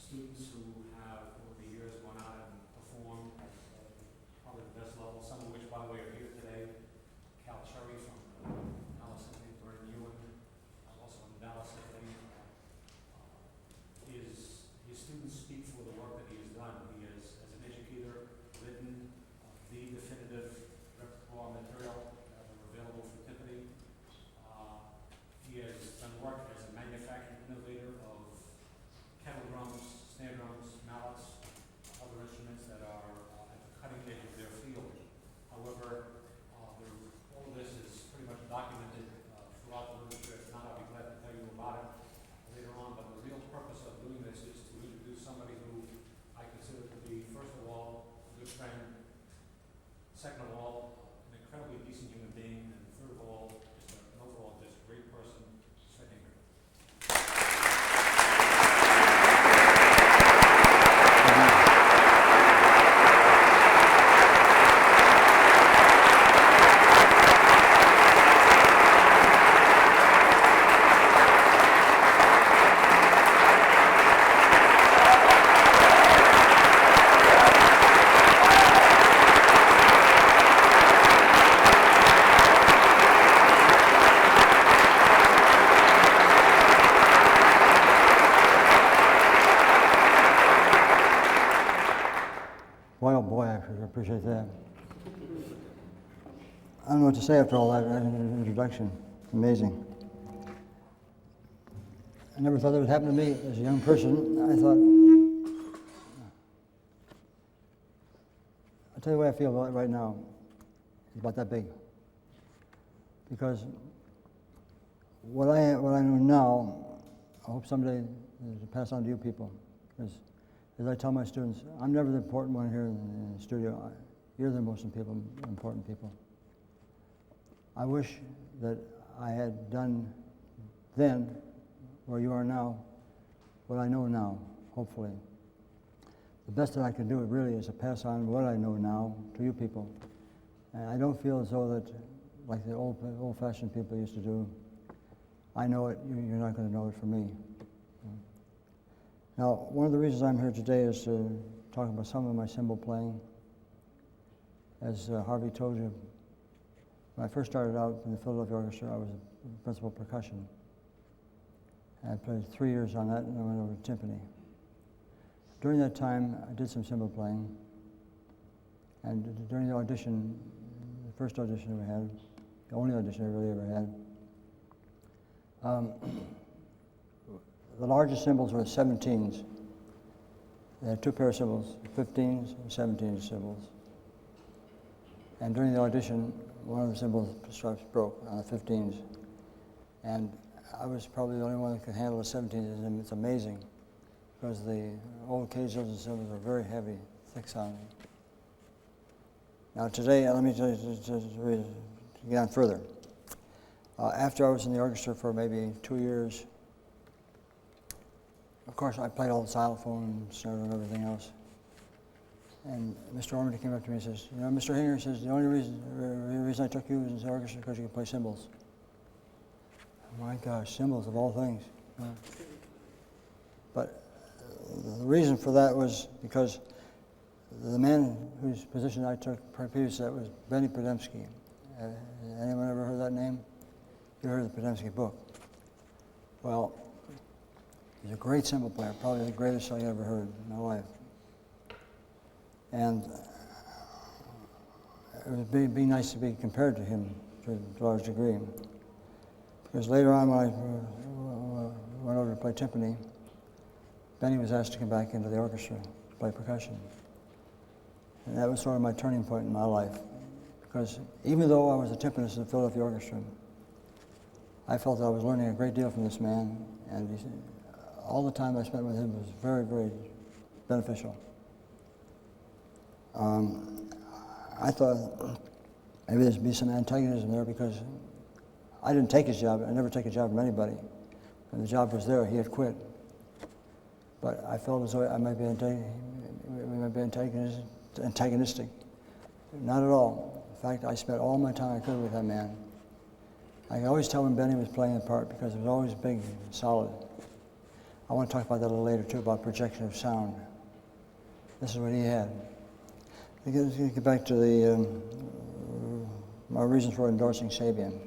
students who have, over the years, gone out and performed at probably the best level, some of which, by the way, are here today. Cal Cherry from Dallas Symphony, Vernon Ewan, also from Dallas Symphony. His students speak for the work that he has done. He has, as an educator, written the definitive repertoire material that are available for Timpani. He has done work as a manufacturing innovator of kettle drums, snare drums, mallets, other instruments that are at the cutting edge of their field. However, all of this is pretty much documented throughout the literature. If not, I'll be glad to tell you about it later on. But the real purpose of doing this is to introduce somebody who I consider to be, first of all, a good friend, second of all, an incredibly decent human being, and third of all, just an overall just great person, Eastman Hinger. Boy, oh boy, I appreciate that. I don't know what to say after all that introduction. Amazing. I never thought that would happen to me as a young person. I thought, I'll tell you what I feel about it right now. It's about that big. Because what I know now, I hope someday to pass on to you people. Because as I tell my students, I'm never the important one here in the studio. You're the most important people. I wish that I had done then, where you are now, what I know now, hopefully. The best that I can do really is to pass on what I know now to you people. And I don't feel as though that, like the old-fashioned people used to do, I know it, you're not going to know it from me. Now, one of the reasons I'm here today is to talk about some of my cymbal playing. As Harvey told you, when I first started out in the Philadelphia Orchestra, I was a principal percussion. And I played 3 years on that, and then I went over to Timpani. During that time, I did some cymbal playing. And during the audition, the first audition we had, the only audition I really ever had, the largest cymbals were 17s. They had two pair of cymbals, 15s and 17 cymbals. And during the audition, one of the cymbal straps broke on the 15s. And I was probably the only one that could handle the 17s, and it's amazing, because the old cages and cymbals are very heavy, thick sounding. Now today, let me just get on further. After I was in the orchestra for maybe 2 years, of course, I played all the xylophone and snare and everything else. And Mr. Ormond came up to me and says, you know, Mr. Hinger says, the only reason I took you was in the orchestra because you could play cymbals. Oh my gosh, cymbals of all things. But the reason for that was because the man whose position I took previous to that was Benny Podemsky. Anyone ever heard that name? You heard the Podemsky book. Well, he's a great cymbal player, probably the greatest I ever heard in my life. And it would be nice to be compared to him to a large degree. Because later on when I went over to play Timpani, Benny was asked to come back into the orchestra to play percussion. And that was sort of my turning point in my life. Because even though I was a timpanist in the Philadelphia Orchestra, I felt that I was learning a great deal from this man, and all the time I spent with him was very, very beneficial. I thought maybe there'd be some antagonism there because I didn't take his job. I never take a job from anybody. When the job was there, he had quit. But I felt as though I might be antagonistic. Not at all. In fact, I spent all my time I could with that man. I could always tell when Benny was playing the part because it was always big and solid. I want to talk about that a little later too, about projection of sound. This is what he had. To get back to my reasons for endorsing Sabian.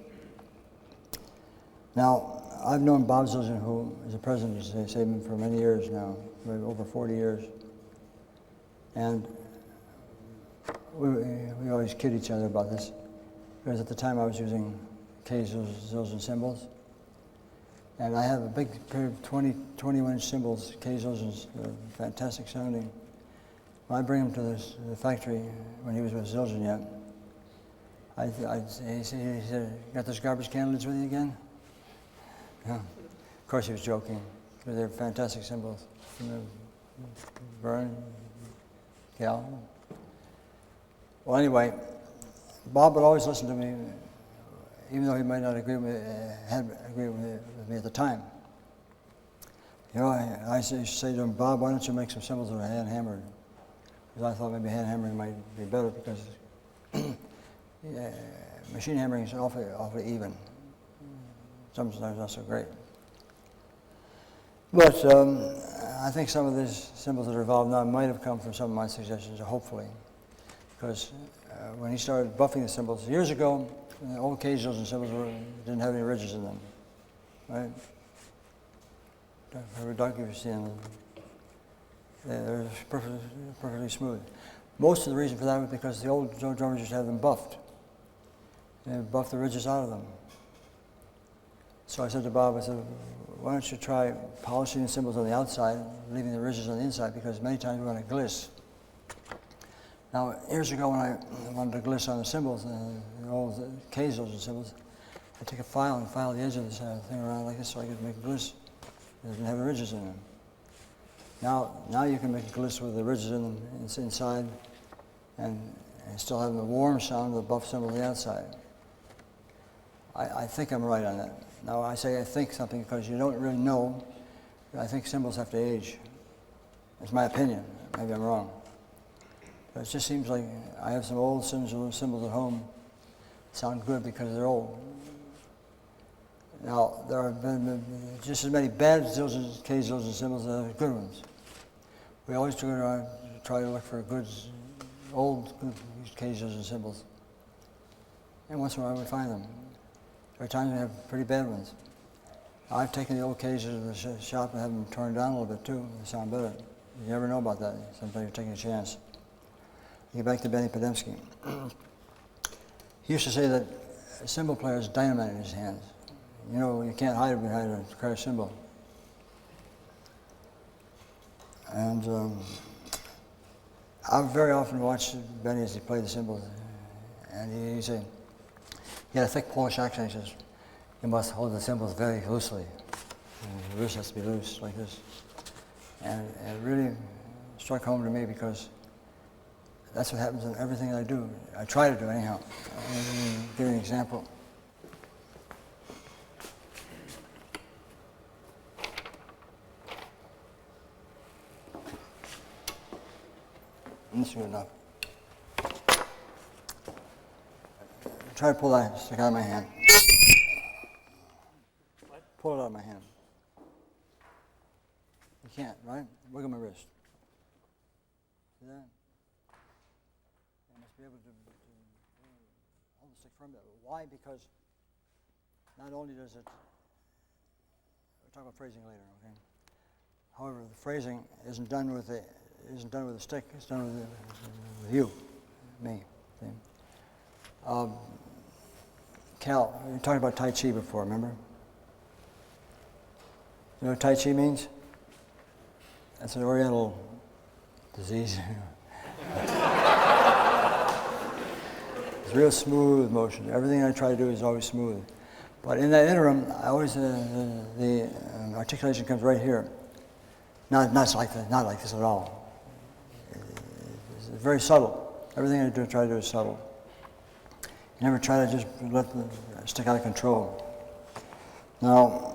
Now, I've known Bob Zildjian, who is the president of Sabian for many years now, over 40 years. And we always kid each other about this, because at the time I was using Zildjian cymbals. And I have a big pair of 21-inch cymbals, Zildjian's, fantastic sounding. When I bring him to the factory, when he was with Zildjian yet, he said, "Got those garbage can lids with you again?" Yeah. Of course he was joking, because they're fantastic cymbals. Vern, Cal. Well, anyway, Bob would always listen to me, even though he might not agree with me at the time. You know, I used to say to him, "Bob, why don't you make some cymbals that are hand-hammered?" Because I thought maybe hand hammering might be better, because machine hammering is awfully even. Sometimes not so great. But I think some of these cymbals that are evolved now might have come from some of my suggestions, hopefully. Because when he started buffing the cymbals years ago, the old Zildjian cymbals didn't have any ridges in them, right? Every donkey you've seen them. They're perfectly smooth. Most of the reason for that was because the old drummers used to have them buffed. They buffed the ridges out of them. So I said to Bob, I said, "Why don't you try polishing the cymbals on the outside, leaving the ridges on the inside, because many times we're going to gliss." Now, years ago when I wanted to gliss on the cymbals, the old Zildjian cymbals, I'd take a file and file the edge of this thing around like this so I could make a gliss. It didn't have the ridges in them. Now you can make a gliss with the ridges in them inside and still have the warm sound of the buff cymbal on the outside. I think I'm right on that. Now I say I think something because you don't really know. I think cymbals have to age. That's my opinion. Maybe I'm wrong. But it just seems like I have some old cymbals at home that sound good because they're old. Now, there have been just as many bad Zildjian cymbals as good ones. We always try to look for good, old Zildjian cymbals. And once in a while we find them. There are times we have pretty bad ones. I've taken the old cages to the shop and have them turned down a little bit too. They sound better. You never know about that. Sometimes you're taking a chance. Get back to Benny Podemsky. He used to say that a cymbal player is dynamite in his hands. You know, you can't hide it behind a crash cymbal. And I very often watch Benny as he played the cymbals, and he'd say, he had a thick Polish accent. He says, "You must hold the cymbals very loosely. And the wrist has to be loose, like this." And it really struck home to me because that's what happens in everything I do. I try to do anyhow. I'll give you an example. This is good enough. Try to pull that stick out of my hand. What? Pull it out of my hand. You can't, right? Look at my wrist. See that? You must be able to hold the stick firm. Why? Because not only does it, we'll talk about phrasing later, okay? However, the phrasing isn't done with the stick. It's done with you, me. See? Cal, we talked about Tai Chi before, remember? You know what Tai Chi means? That's an Oriental disease. It's real smooth motion. Everything I try to do is always smooth. But in that interim, I always the articulation comes right here. Not like this at all. It's very subtle. Everything I try to do is subtle. You never try to just let the stick out of control. Now,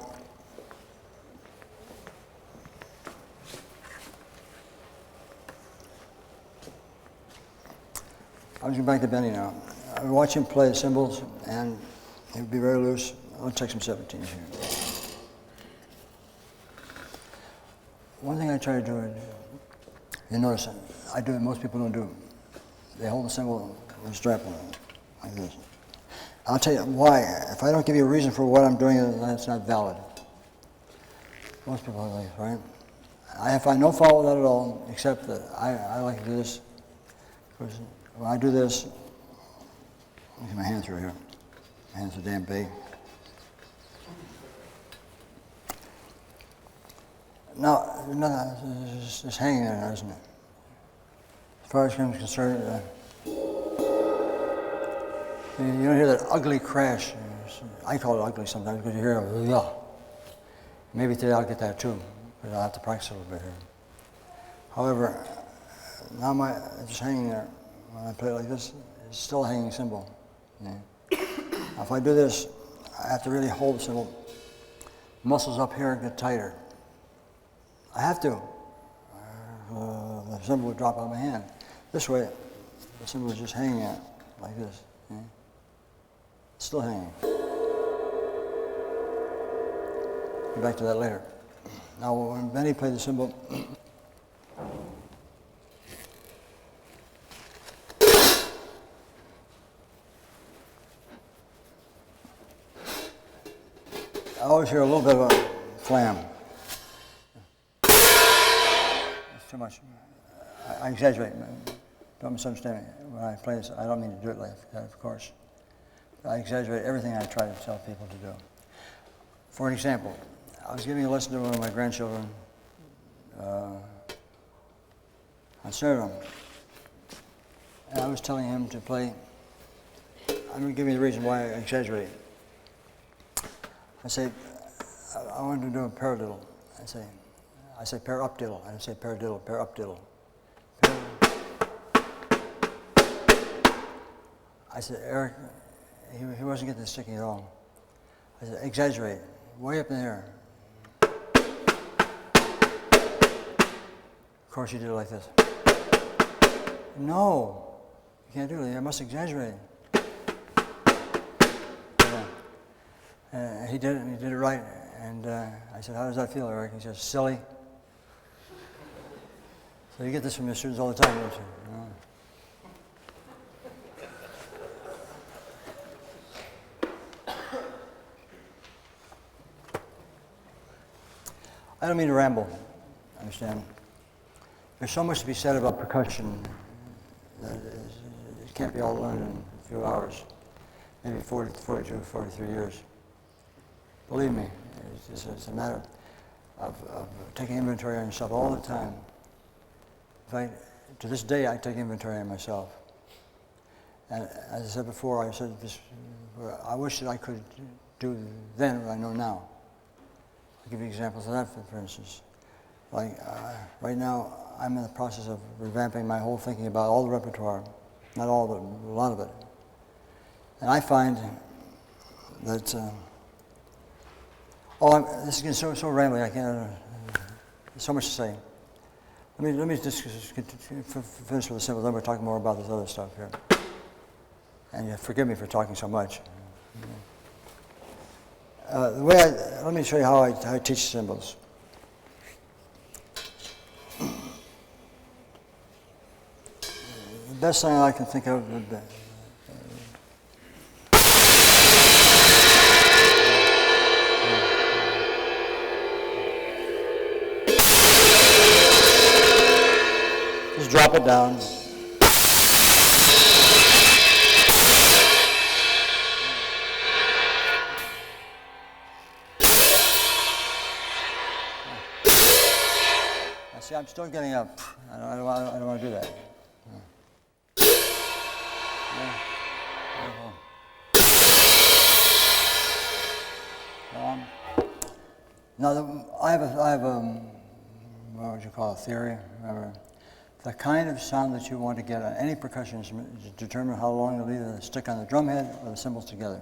I'm going back to Benny now. I watch him play the cymbals, and he would be very loose. I'll take some 17s here. one thing I try to do, you notice, I do it most people don't do. They hold the cymbal with a strap on it, like this. I'll tell you why. If I don't give you a reason for what I'm doing, then it's not valid. Most people are like this, right? I find no fault with that at all, except that I like to do this. Because when I do this, let me get my hands through here. My hands are damn big. Now, it's just hanging there now, isn't it? As far as I'm concerned, you don't hear that ugly crash. I call it ugly sometimes because you hear a yeah. Maybe today I'll get that too, but I'll have to practice a little bit here. However, now it's just hanging there. When I play it like this, it's still a hanging cymbal. Yeah. Now if I do this, I have to really hold the cymbal. Muscles up here get tighter. I have to. The cymbal would drop out of my hand. This way, the cymbal is just hanging out like this. Yeah. Still hanging. Get back to that later. Now, when Benny played the cymbal, I always hear a little bit of a flam. It's too much. I exaggerate. Don't misunderstand me. When I play this, I don't mean to do it like that, of course. I exaggerate everything I try to tell people to do. For an example, I was giving a lesson to one of my grandchildren on Saturday, and I was telling him to play. I'm going to give you the reason why I exaggerate. I say, I want to do a paradiddle. I say par-up-diddle. I don't say paradiddle, par-up-diddle. I said, Eric, he wasn't getting the sticking at all. I said, exaggerate, way up in the air. Of course, he did it like this. No, you can't do it. I must exaggerate. He did it, and he did it right. And I said, how does that feel, Eric? He says, silly. So you get this from your students all the time, don't you? I don't mean to ramble, understand? There's so much to be said about percussion that it can't be all learned in a few hours, maybe 42, 43 years. Believe me, it's a matter of taking inventory on yourself all the time. To this day, I take inventory on myself. And as I said before, I wish that I could do then what I know now. I'll give you examples of that, for instance. Like, right now, I'm in the process of revamping my whole thinking about all the repertoire. Not all, but a lot of it. And I find that, this is getting so rambling, I can't, there's so much to say. Let me just finish with the cymbal, then we'll talk more about this other stuff here. And you forgive me for talking so much. Let me show you how I teach cymbals. The best thing I can think of would be, just drop it down. See, I'm still getting up. I don't want to do that. Now, I have a what would you call a theory? Remember, the kind of sound that you want to get on any percussion instrument is to determine how long you'll either stick on the drum head or the cymbals together.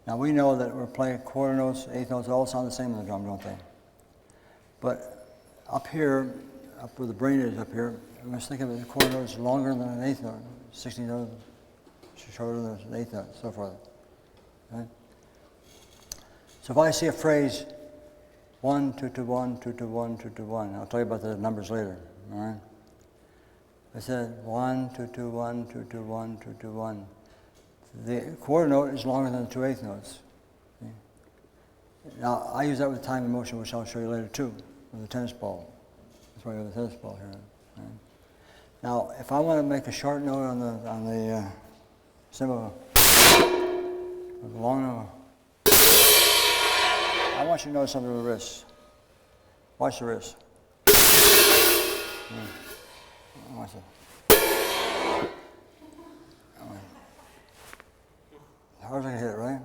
Now, we know that we're playing quarter notes, eighth notes, they all sound the same on the drum, don't they? But up here, up where the brain is up here, we must think of it, the quarter note is longer than an eighth note, 16th note shorter than an eighth note, so forth. Right? So if I see a phrase, 1, 2 to 1, 2 to 1, 2 to 1. I'll tell you about the numbers later, all right? I said 1, 2 to 1, 2 to 1, 2 to 1. The quarter note is longer than the 2/8 notes. See? Now, I use that with time and motion, which I'll show you later too, with the tennis ball. That's why I have the tennis ball here. Right? Now, if I want to make a short note on the cymbal, with a long note, I want you to notice something with the wrist. Watch the wrist. Watch it. How's I gonna hit it, right?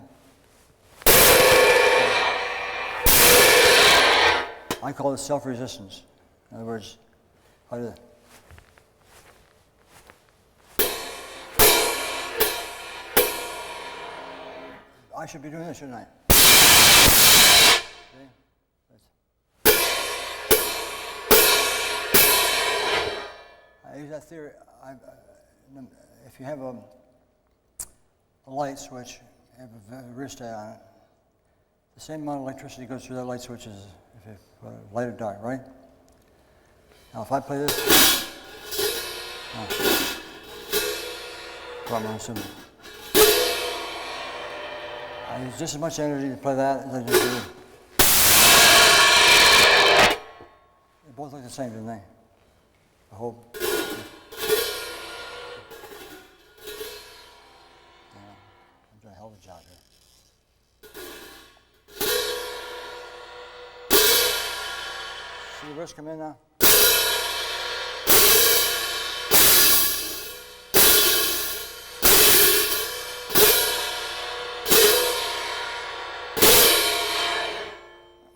I call it self-resistance. In other words, how do I should be doing this, shouldn't I? Okay. I use that theory. If you have a light switch, you have a rheostat on it, the same amount of electricity goes through that light switch as if it's light or dark, right? Now if I play this, I use just as much energy to play that as I just do. They both look the same, don't they? I hope. I'm doing a hell of a job here. See the wrist come in now?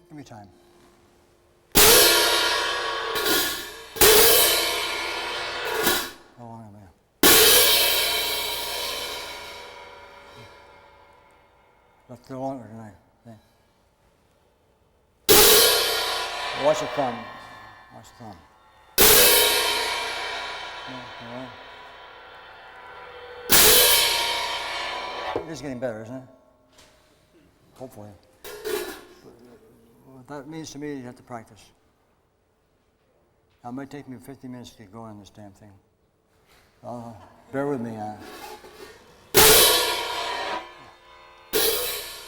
Give me time. How long am I? Left too longer tonight. Watch the thumb. Watch the thumb. It is getting better, isn't it? Hopefully. What that means to me is you have to practice. Now, it might take me 50 minutes to get going on this damn thing. Bear with me.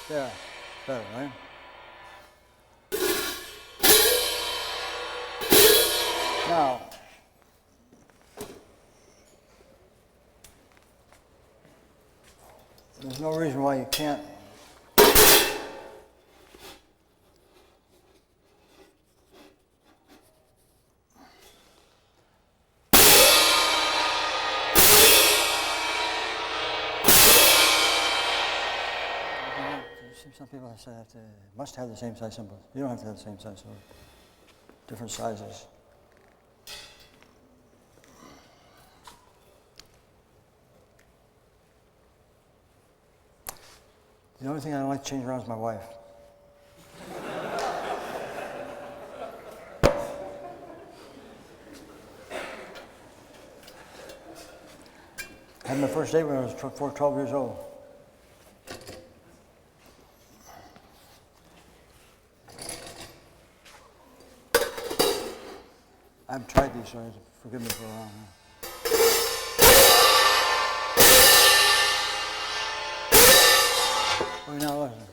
Yeah, better, right? Now, there's no reason why you can't some people say that they must have the same size cymbals. You don't have to have the same size cymbals. Different sizes. The only thing I don't like to change around is my wife. I had my first date when I was 12 years old. I haven't tried these, so forgive me for a while. What are you now listening?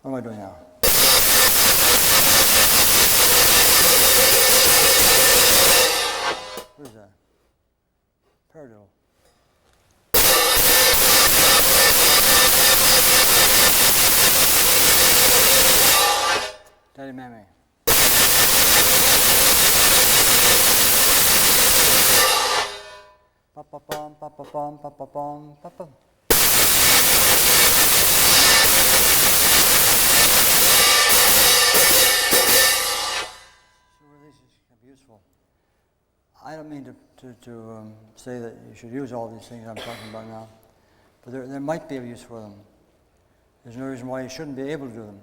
What am I doing now? What is that? Paradiddle. Daddy Mammy. Pa-pa-pum, pa-pa-pum, pa-pa-pum, pa-pum. Useful. I don't mean to say that you should use all these things I'm talking about now, but there might be a use for them. There's no reason why you shouldn't be able to do them.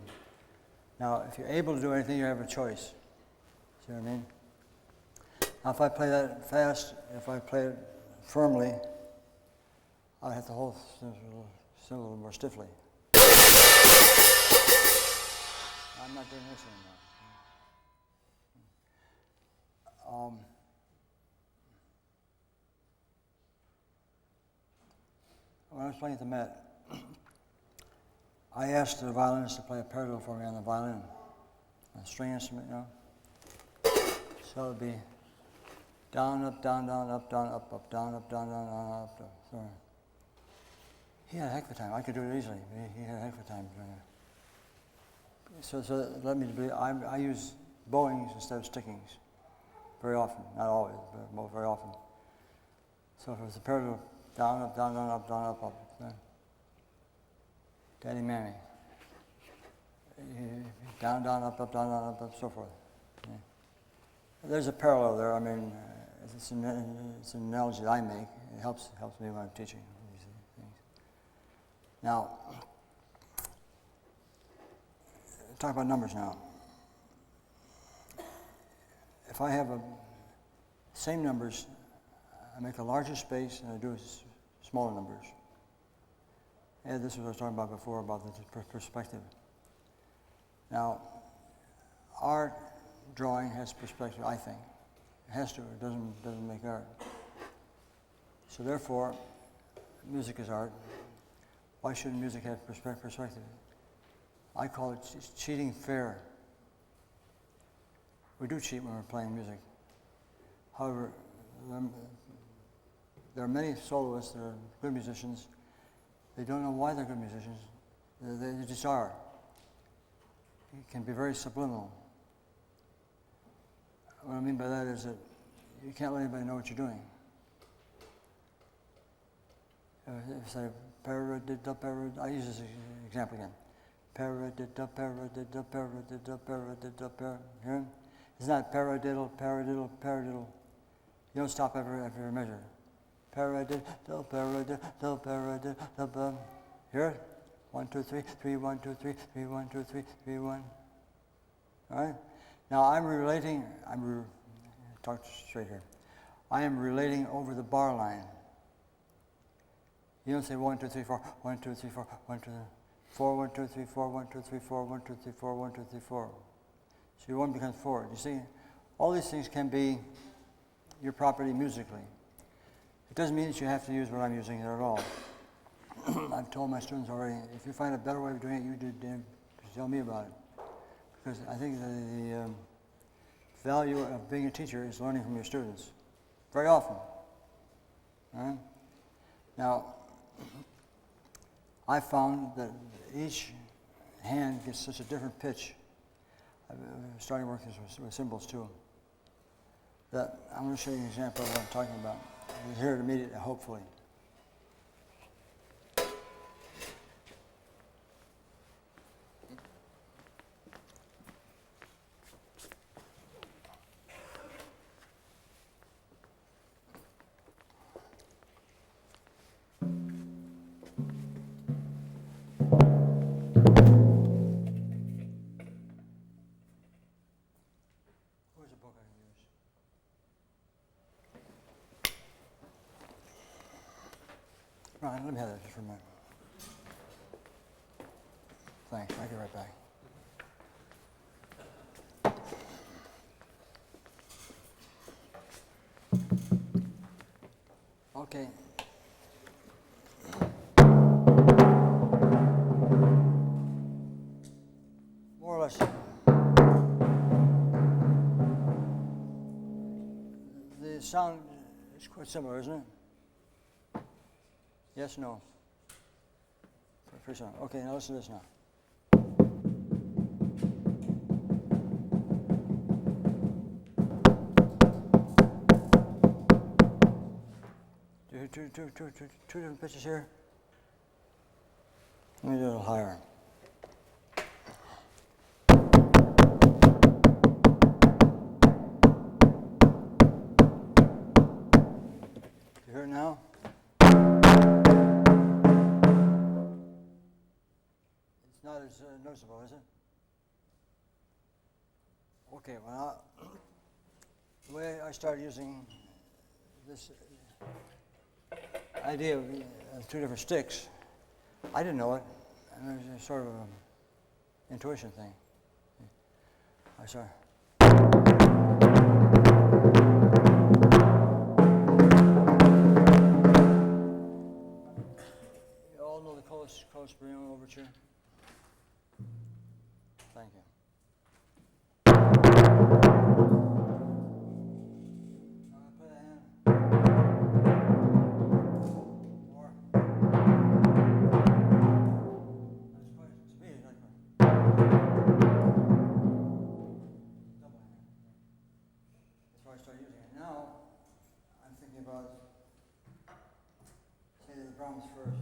Now, if you're able to do anything, you have a choice. See what I mean? Now, if I play that fast, if I play it firmly, I'll have to hold the cymbal a little more stiffly. I'm I'm not doing this anymore. When I was playing at the Met, I asked the violinist to play a parallel for me on the violin, a string instrument, you know. So it'd be down, up, down, down, up, down, up, up, down, up, down, down, down, up, down. So he had a heck of a time. I could do it easily. He had a heck of a time doing it. So that led me to believe I use bowings instead of stickings very often. Not always, but very often. So if it was a parallel, down, up, down, down, up, down, up, up. Daddy Mammy. Down, down, up, up, down, down, up, so forth. Yeah. There's a parallel there. I mean, it's an analogy that I make. It helps me when I'm teaching these things. Now, talk about numbers now. If I have same numbers, I make a larger space and I do smaller numbers. And this is what I was talking about before about the perspective. Now, art drawing has perspective, I think. It has to, it doesn't make art. So therefore, music is art. Why shouldn't music have perspective? I call it cheating fair. We do cheat when we're playing music. However, there are many soloists that are good musicians. They don't know why they're good musicians. They just are. It can be very subliminal. What I mean by that is that you can't let anybody know what you're doing. If I say, paradiddle, I use this example again. Paradiddle, paradiddle, paradiddle, paradiddle, paradiddle. Hear? It's not paradiddle, paradiddle, paradiddle. You don't stop every measure. Paradiddle, paradiddle, paradiddle. Hear it? 1, 2, 3, 3, 1, 2, 3, 3, 1, 2, 3, 3, 1. All right? Now talk straight here. I am relating over the bar line. You don't say 1, 2, 3, 4, 1, 2, 3, 4, 1, 2, 4, 1, 2, 3, 4, 1, 2, 3, 4, 1, 2, 3, 4, 1, 2, 3, 4. So your 1 becomes 4. You see, all these things can be your property musically. It doesn't mean that you have to use what I'm using there at all. I've told my students already, if you find a better way of doing it, you tell me about it. Because I think the value of being a teacher is learning from your students, very often. All right? Now, I found that each hand gets such a different pitch. I'm starting working with cymbals too. That I'm going to show you an example of what I'm talking about. You'll hear it immediately, hopefully. Where's the book I can use? Right, let me have that just for a minute. Thanks, I'll get right back. Okay. More or less. The sound is quite similar, isn't it? Yes, no? Pretty sound. Okay, now listen to this now. Two different pitches here. Let me do it a little higher. You hear it now? It's not as noticeable, is it? Okay, well, the way I started using this idea of two different sticks, I didn't know it, and it was a sort of an intuition thing. I sorry. You all know the Coast Spring Overture? Thank you. Play that hand. More. That's quite speed, not quite. Double hand. That's why I started using it. Now, I'm thinking about, say, the drums first.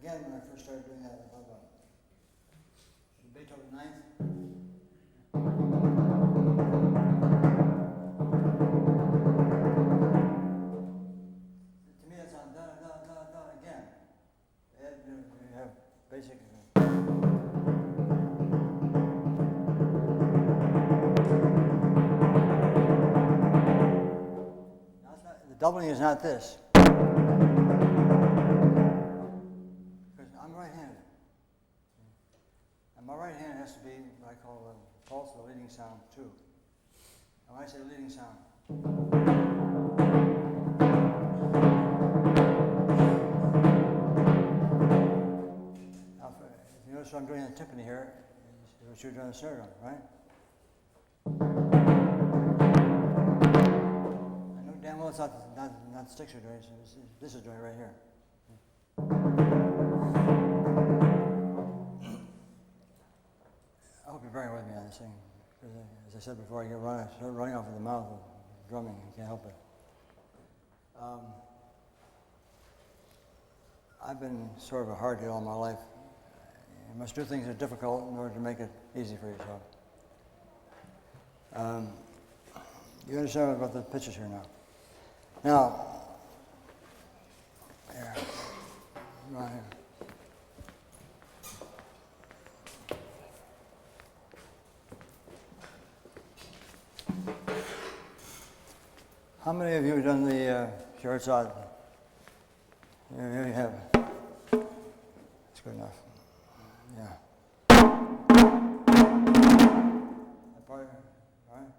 When I first started doing that, I thought about Beethoven Ninth. To me, it's on da da da da again. And you have basic. Now it's not, the doubling is not this. My right hand has to be what I call the pulse, the leading sound, too. And when I say leading sound, now if you notice what I'm doing in the timpani here, is what you're doing in the snare drum, right? I know damn well it's not the sticks you're doing, this is doing right here. I hope you're bearing with me on this thing, because as I said before, I start running off of the mouth of drumming. You can't help it. I've been sort of a hard hit all my life. You must do things that are difficult in order to make it easy for yourself. You understand about the pitches here now? Now, here, right here. How many of you have done the Scheherazade? Here you have. That's good enough. Yeah. That part, all right?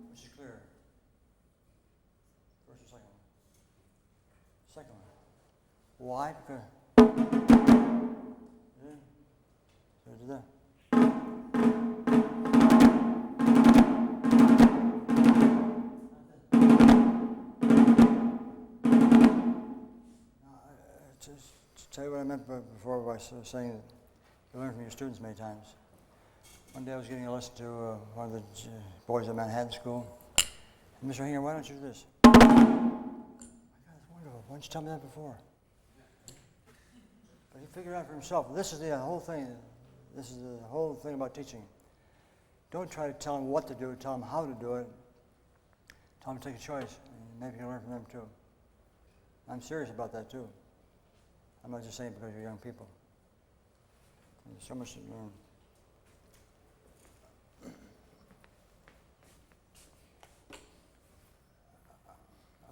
Which is clear? First or second one? Second one. Why? Because. So do that. To tell you what I meant before by saying that you learn from your students many times. One day I was giving a lesson to one of the boys at Manhattan School. And Mr. Hinger, why don't you do this? Oh my God, it's wonderful. Why didn't you tell me that before? But he figured out for himself. This is the whole thing. This is the whole thing about teaching. Don't try to tell them what to do. Tell them how to do it. Tell them to take a choice. And maybe you can learn from them too. I'm serious about that too. I'm not just saying because you're young people. There's so much to learn.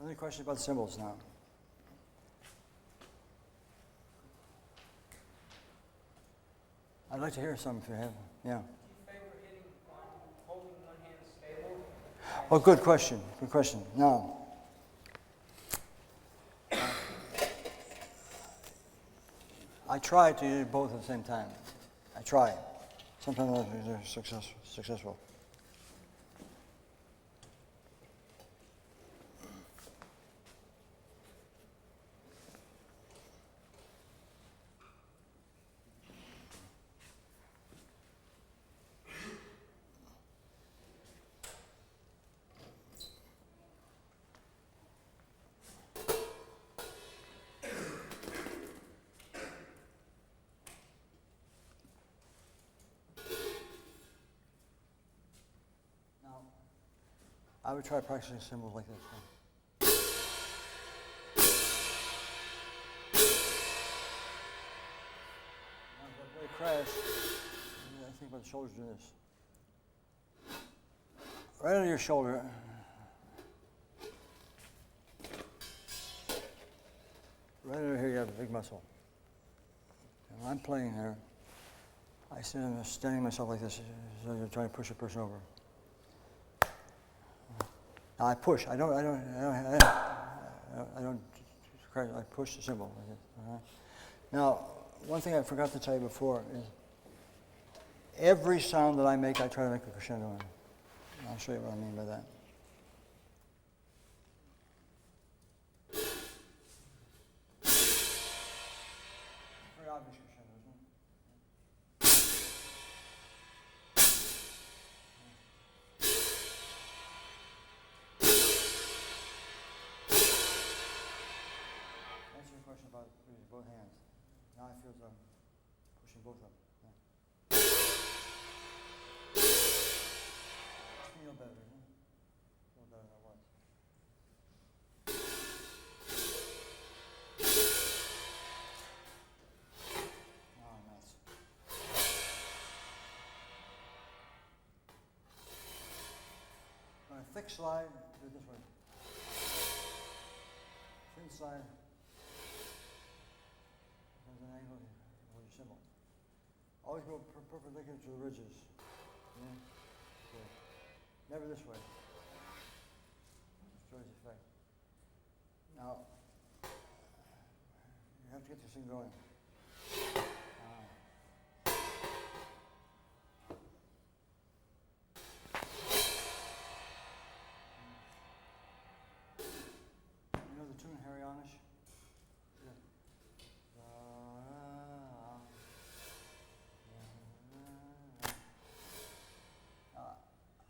Any questions about cymbals now? I'd like to hear some if you have. Yeah. Do you favor hitting holding one hand stable? Oh, good question. Good question. Now, I try to do both at the same time. I try. Sometimes they're successful. I would try practicing cymbals like this. Now, if I play crash, I think about the shoulders doing this. Right under your shoulder. Right over here, you have a big muscle. And when I'm playing there, I sit and standing myself like this, so you're trying to push a person over. Now I push. I don't I push the cymbal. Like this, Now, one thing I forgot to tell you before is every sound that I make, I try to make a crescendo in. I'll show you what I mean by that. Very obvious crescendo, isn't it? Answer your question about using both hands. Now I feel as though I'm pushing both of them. Yeah. Feel better, isn't it? Feel better than it was. Oh, nice. On a thick slide, do it this way. Thin slide. There's an angle here, with your cymbal. Always go perpendicular to the ridges. Yeah. Good. Never this way. Destroys the effect. Now, you have to get this thing going. You know the tune Harry Onish? Yeah.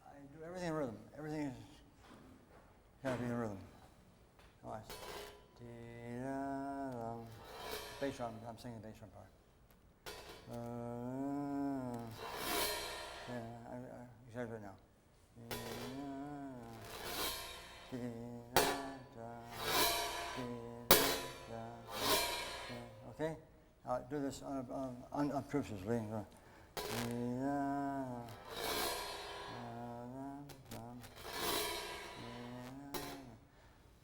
I do everything in rhythm. Everything is gotta be in rhythm. All right. Bass drum. I'm singing the bass drum part. Exactly now. Okay? I'll do this unobtrusively.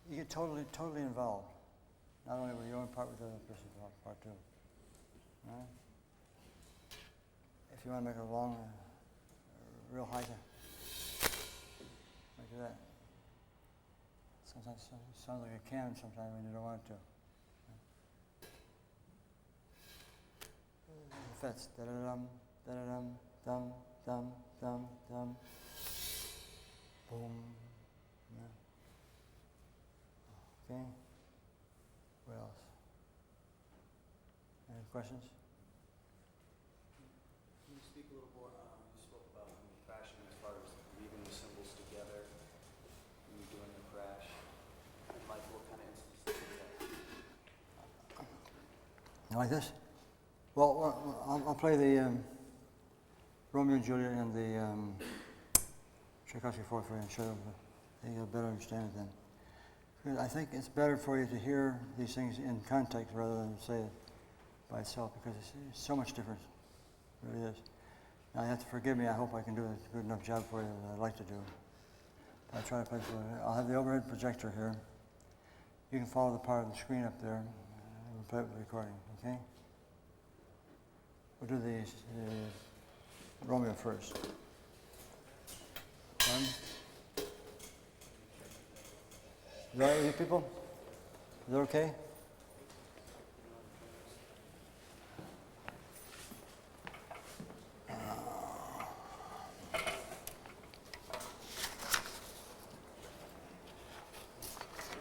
You get totally involved. Not only with your own part, with the other person's part too. All right? If you want to make a long, real high, like that. Sometimes it sounds like a can sometimes when you don't want it to. Fets. Da-da-dum, da-da-dum, dum, dum, dum, dum. Boom. Yeah. Okay. What else? Any questions? Can you speak a little more? You spoke about crashing as far as leaving the cymbals together when you're doing the crash. And like what kind of instances is that? Like this? Well, I'll play the Romeo and Juliet and the Tchaikovsky Fourth for you and show you. You'll better understand it then. Because I think it's better for you to hear these things in context rather than say it by itself, because it's so much different. It really is. Now you have to forgive me. I hope I can do a good enough job for you that I'd like to do. I'll try to play for you. I'll have the overhead projector here. You can follow the part of the screen up there. We'll play it with the recording, okay? We'll do the Romeo first. One. Is that all right with you people? Is that okay?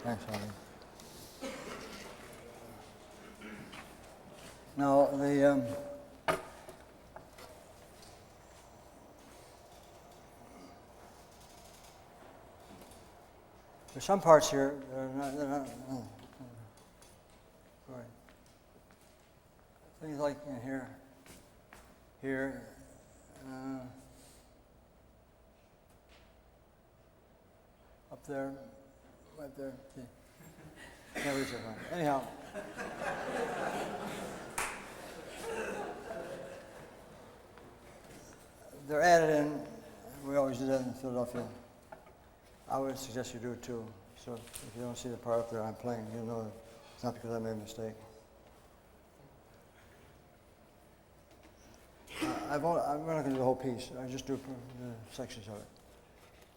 Thanks, Harvey. Now, there's some parts here that are not go ahead. Things like in here, up there, right there. See. Can't reach it. Right? Anyhow. They're added in. We always do that in Philadelphia. I would suggest you do it too. So if you don't see the part up there I'm playing, you'll know that it's not because I made a mistake. I'm not going to do the whole piece. I just do the sections of it.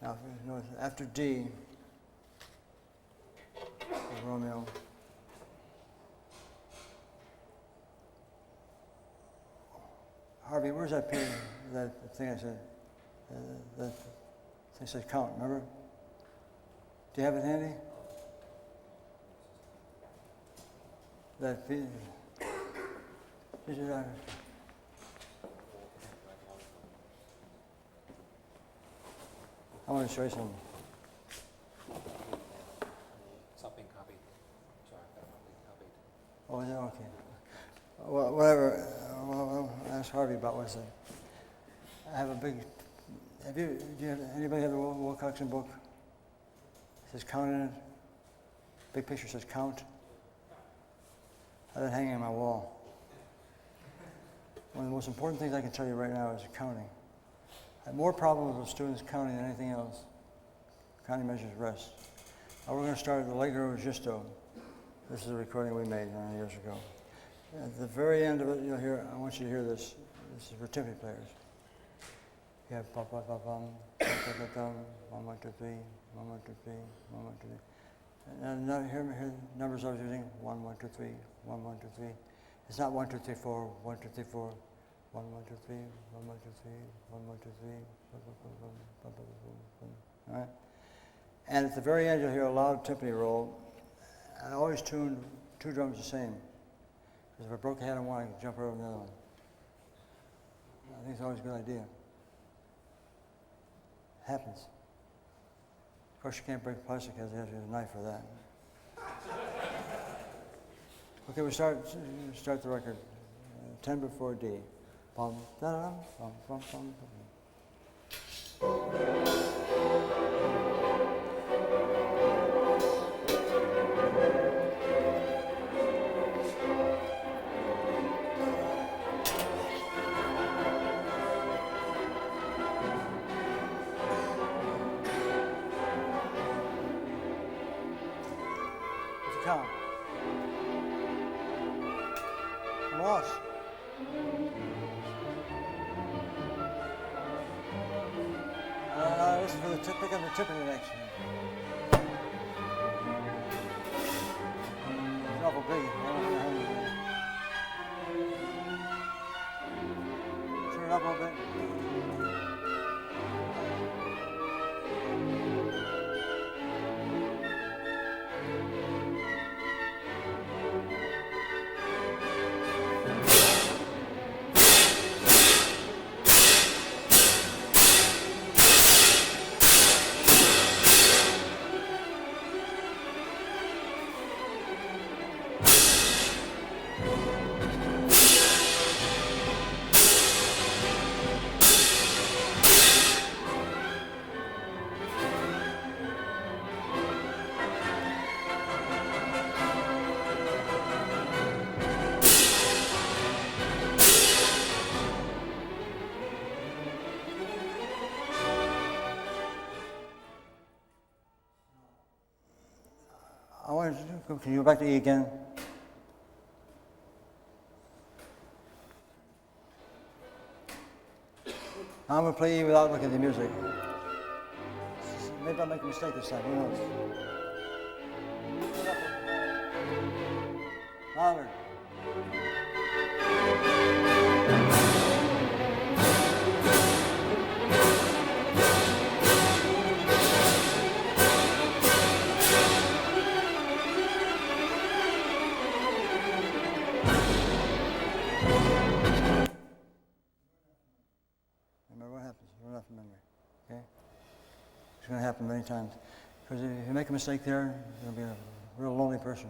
Now, if you notice, after D, is Romeo. Harvey, where's that piece? That thing I said? That thing says count. Remember? Do you have it handy? That piece. I want to show you something. Something copied. Sorry, that might be copied. Oh, is it? Okay. Well, whatever. I'll ask Harvey about what's that. I have a big. Anybody have the Wilcoxon book? It says count in it. Big picture says count. I have it hanging on my wall. One of the most important things I can tell you right now is counting. I have more problems with students counting than anything else. Counting measures rest. Now we're going to start with Allegro Giusto. This is a recording we made 9 years ago. At the very end of it, you'll hear, I want you to hear this. This is for timpani players. You have pa pa pa pum, pa pa pa pum, 1 1 2 3, 1 1 2 3, 1 1 2 3. And now hear the numbers I was using. 1 1 2 3, 1 1 2 3. It's not 1 2 3 4, 1 2 3 4. 1 1 2 3, 1 1 2 3, 1 1 2 3, all right? And at the very end, you'll hear a loud timpani roll. I always tune 2 drums the same, because if I broke a head on one, I can jump over the other one. I think it's always a good idea. It happens. Of course, you can't break plastic because you have to use a knife for that. Okay, we start the record. 10 before D. Pum, da, pum, pum, pum, pum. What's the count? Lost. This is for the pick up the timpani next. It's awful big. Turn it up a little bit. Can you go back to E again? Now I'm going to play E without looking at the music. Maybe I'll make a mistake this time, who knows? Louder. It's going to happen many times. Because if you make a mistake there, you're going to be a real lonely person.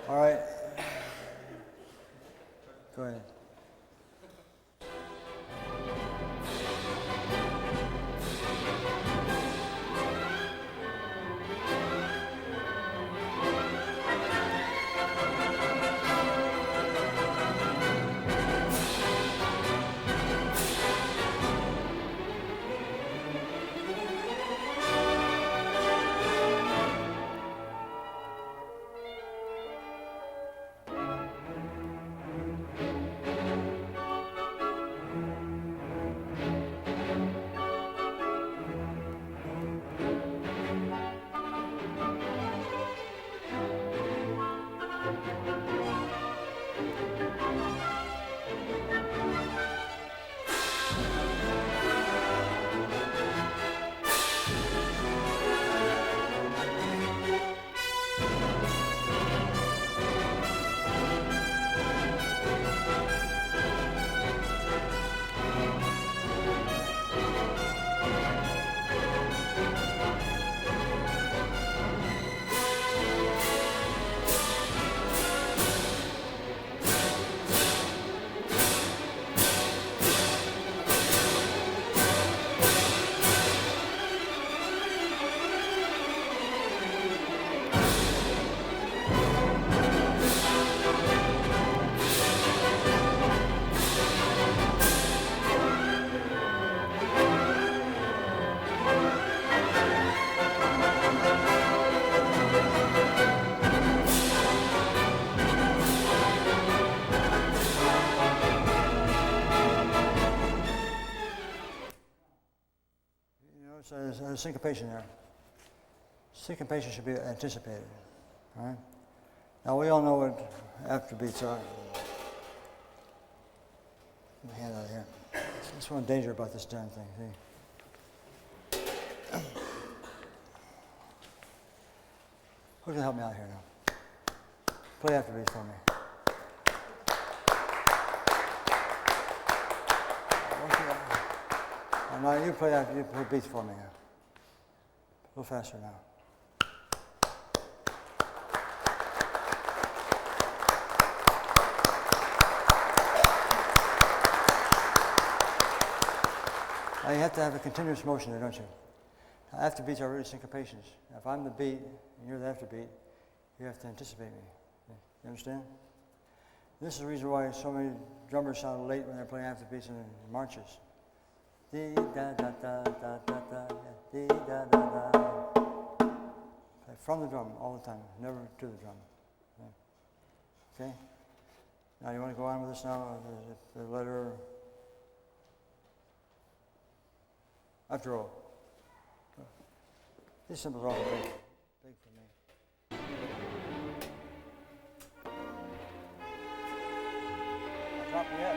All right. Go ahead. a syncopation there. Syncopation should be anticipated. All right? Now we all know what afterbeats are. Get my hand out of here. That's one danger about this darn thing. See? Who's gonna help me out here now? Play afterbeats for me. Now you play beats for me. A little faster now. Now you have to have a continuous motion there, don't you? Now, afterbeats are really syncopations. Now, if I'm the beat and you're the afterbeat, you have to anticipate me. You understand? This is the reason why so many drummers sound late when they're playing afterbeats and marches. Dee da da da da da da, dee da da da. Play from the drum all the time, never to the drum. Okay? Now you want to go on with this now? The letter. After all, these symbols are all big for me. I'll drop the F.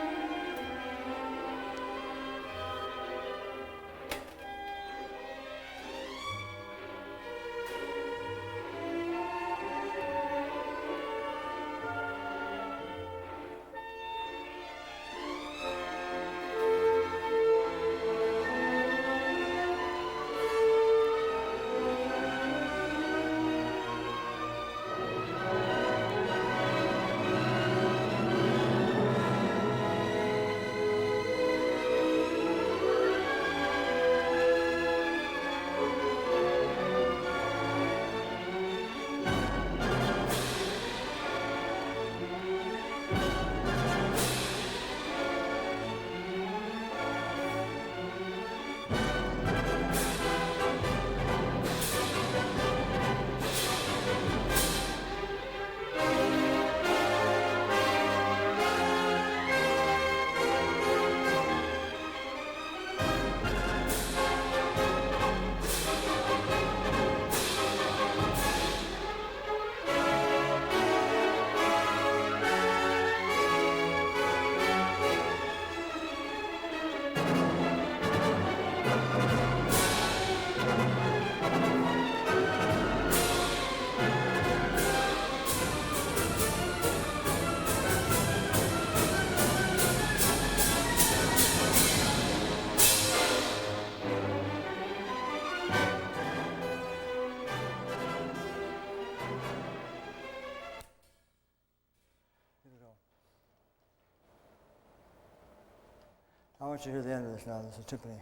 I want you to hear the end of this now. This is Timpani.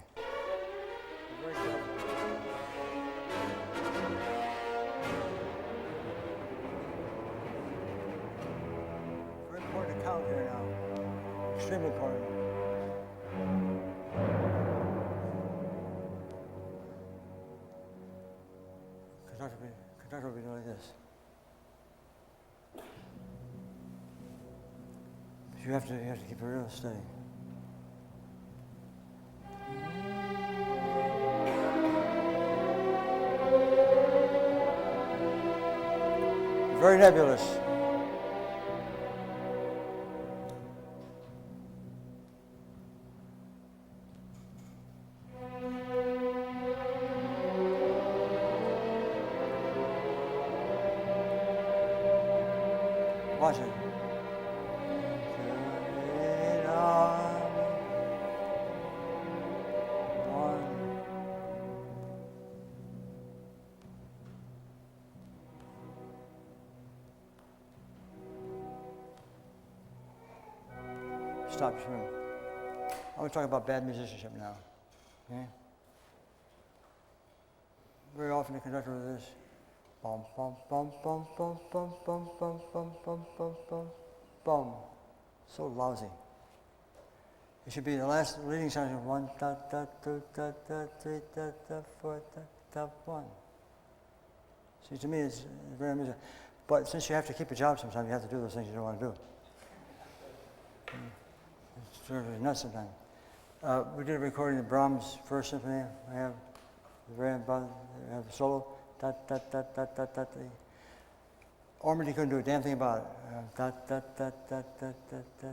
Very careful. Very important to count here now. Extremely important. Conductor will be doing like this. But you have to keep it real steady. Very nebulous. Watch it. Stop. I want to talk about bad musicianship now. Okay? Very often the conductor with this. Bum bum bum bum bum bum bum bum bum bum bum bum bum. So lousy. It should be the last leading sound of 1 da da 2 da da 3 da da 4 da da 1. See, to me it's very amusing. But since you have to keep a job sometimes, you have to do those things you don't want to do. It's sort of nuts sometimes. We did a recording of Brahms' First Symphony. I have the very end, they have a solo. Da da da da da da. Ormandy couldn't do a damn thing about it. Da da da da da da da.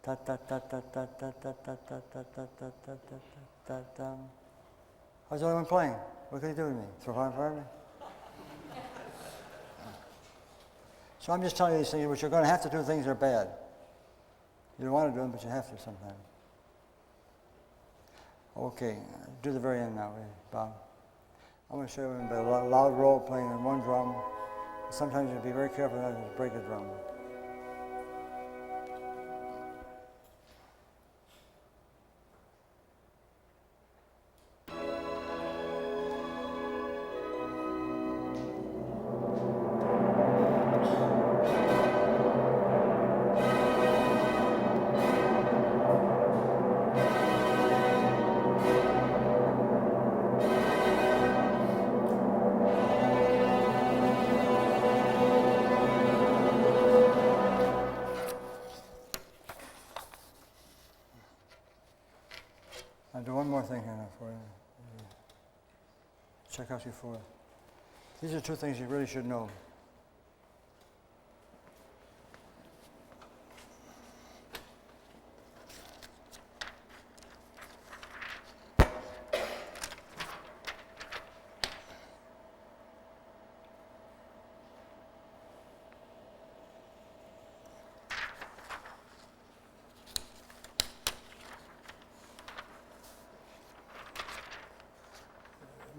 Da da da da da da da da da da da da da da. I was the only one playing. What could he do to me? Throw fire for me? So I'm just telling you these things, which you're going to have to do things that are bad. You don't want to do them, but you have to sometimes. Okay, do the very end now, Bob. I'm going to show you a loud roll playing on one drum. Sometimes you have to be very careful not to break a drum. I'll do one more thing here now for you. Tchaikovsky 4. These are two things you really should know.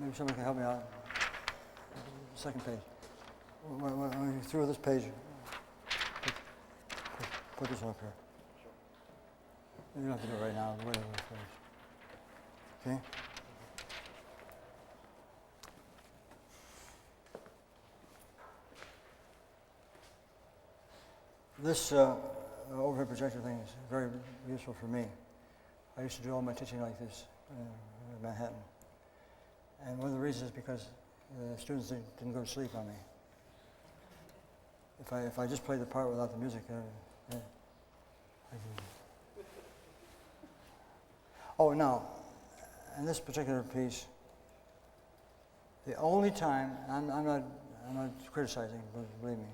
Maybe somebody can help me out. Second page. When you're through this page, put this up here. You don't have to do it right now. Whatever. Okay? This overhead projector thing is very useful for me. I used to do all my teaching like this in Manhattan. And one of the reasons is because the students didn't go to sleep on me. If I just played the part without the music, Oh, now, in this particular piece, the only time, I'm not criticizing, but believe me,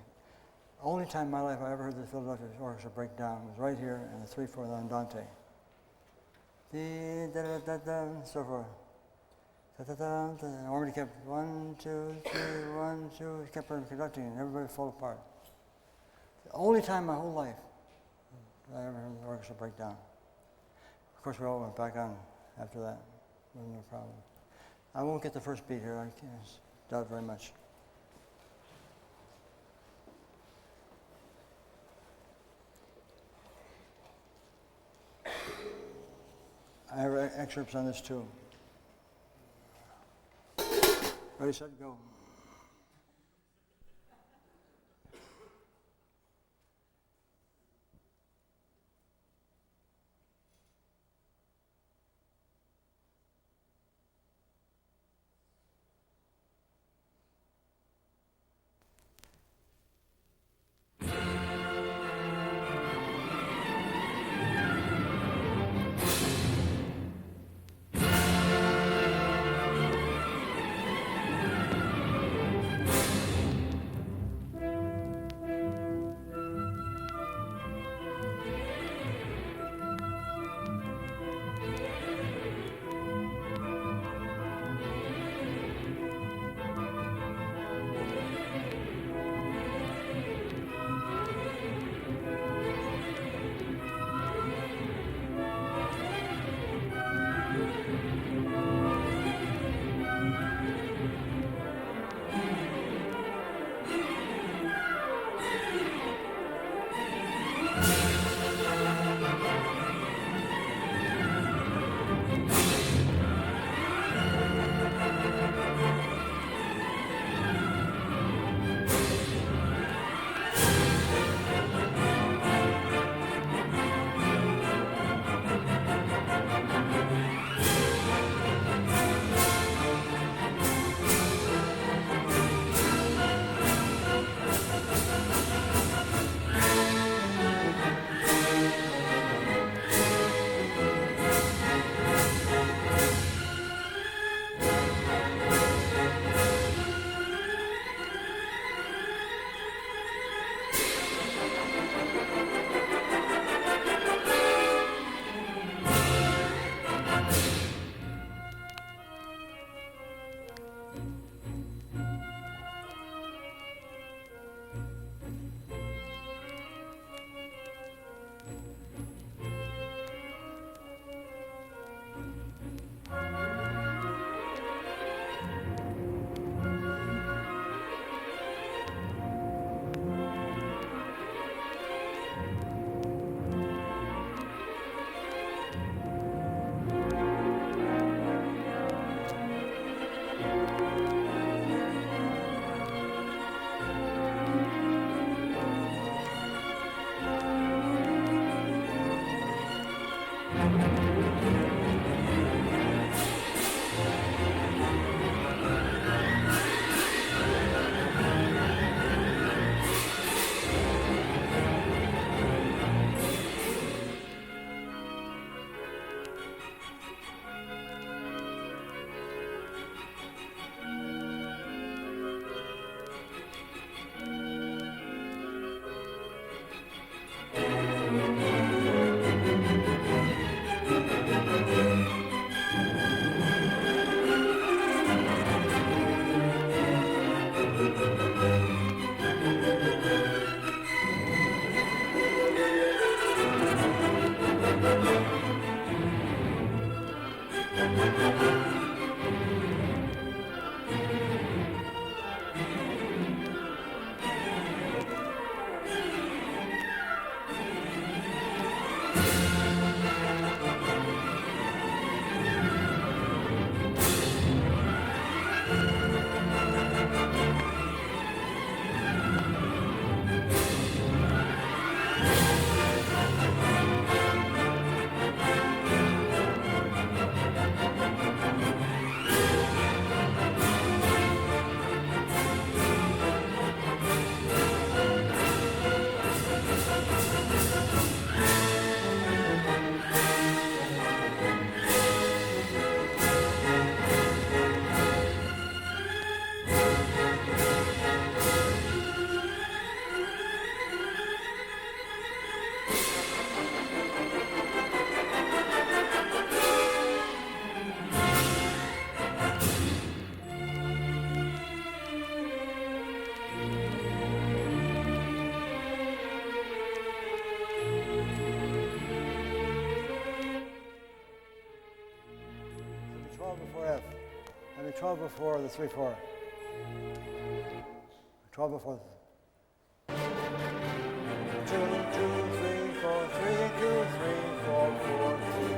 the only time in my life I ever heard the Philadelphia Orchestra break down was right here in the 3/4 Andante. So forth. And Ormandy kept 1, 2, 3, 1, 2. He kept on conducting, and everybody fell apart. The only time in my whole life I ever heard the orchestra break down. Of course, we all went back on after that. Wasn't no problem. I won't get the first beat here. I can't doubt very much. I have excerpts on this too. Ready, set, go. Before F. Maybe 12 before the 3/4. 12 before. 2, 2, 3, 4, 3, 2, 3, 4, 4, 3.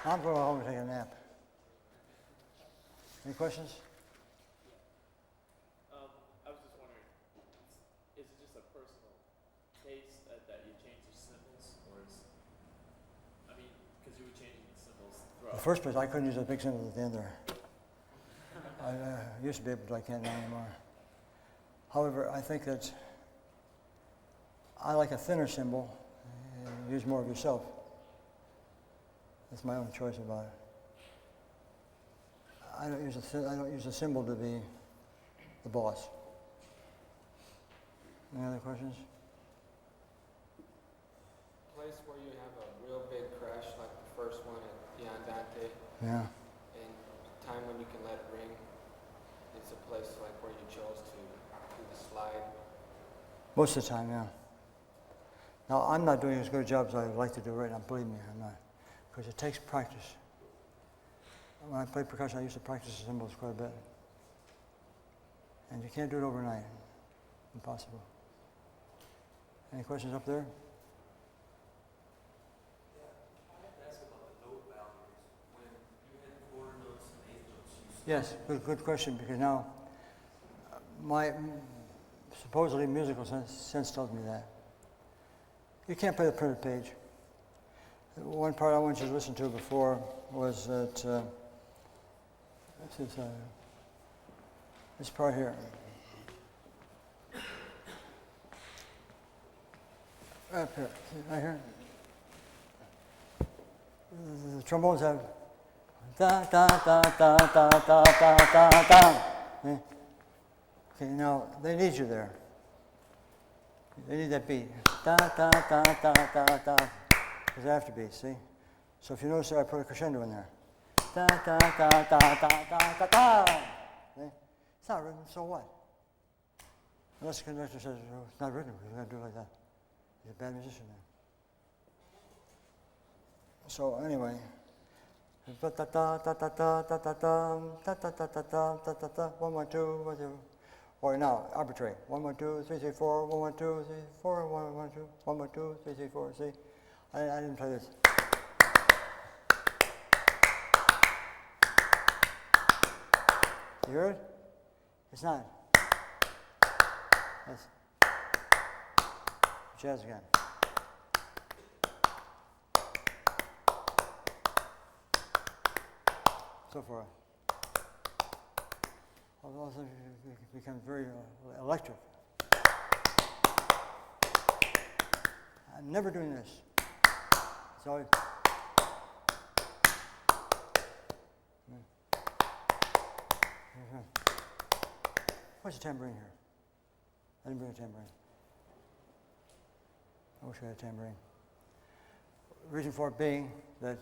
I'm going home and take a nap. Any questions? I was just wondering, is it just a personal taste that you change your cymbals, or is, I mean, because you were changing the cymbals In throughout. the first place, I couldn't use a big cymbal at the end there. I used to be able to, I can't now anymore. However, I think that I like a thinner cymbal. Use more of yourself. That's my own choice about it. I don't use a cymbal to be the boss. Any other questions? Place where you have a real big crash, like the first one at UNT, Yeah. and time when you can let it ring. It's a place like where you chose to do the slide. Most of the time, yeah. Now, I'm not doing as good a job as I would like to do right now, believe me, I'm not. because it takes practice. When I played percussion, I used to practice the cymbals quite a bit. And you can't do it overnight. Impossible. Any questions up there? Yes, good question, because now my supposedly musical sense tells me that. You can't play the printed page. One part I want you to listen to before was that this part here. Up here, right here. The trombones have da da da da da da da da da. Okay, now they need you there. They need that beat. Da da da da da da. There's afterbeat, see? So if you notice there, I put a crescendo in there. Da da da da da da da da. See? It's not written, so what? Unless the conductor says, oh, it's not written, we're going to do it like that. He's a bad musician then. So anyway, da da da da da da da da da da da da da da da da 1 1 2 1 2. Or now arbitrary 1 1 2 3 3 4 1 1 2 3 4 1 1 2 1 1 2 3 3 4. See, I didn't play this. You hear it? It's not. That's jazz again. So forth. Also, it becomes very electric. I'm never doing this. So. What's the tambourine here? I didn't bring a tambourine. I wish I had a tambourine. The reason for it being that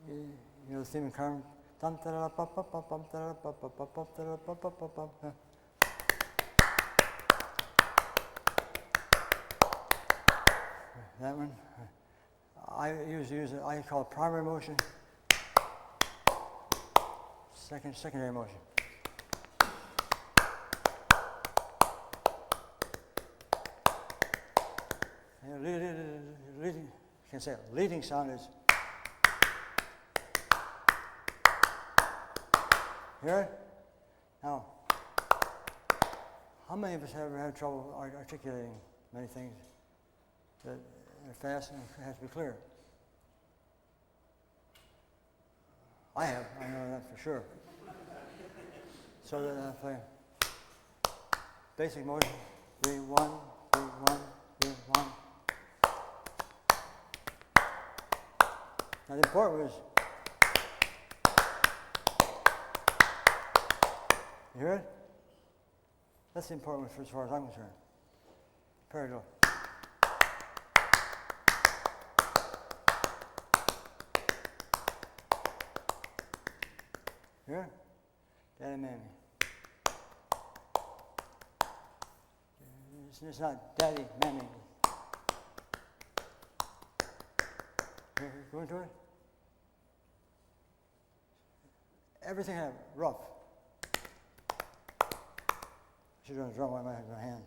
you know the theme in Carmen. That one. I usually use it. I call it primary motion. Secondary motion. Leading, you can say it. Leading sound is. Hear it? Now, how many of us have ever had trouble articulating many things that are fast and have to be clear? I have, I know that for sure. So that I play basic motion, 3 1, 3 1, 3 1. Now the important was, you hear it? That's the important one as far as I'm concerned. Parallel. Here? Daddy Mammy. It's not Daddy Mammy. Here, go into it. Everything had rough. She's doing a drum, I might have my hand.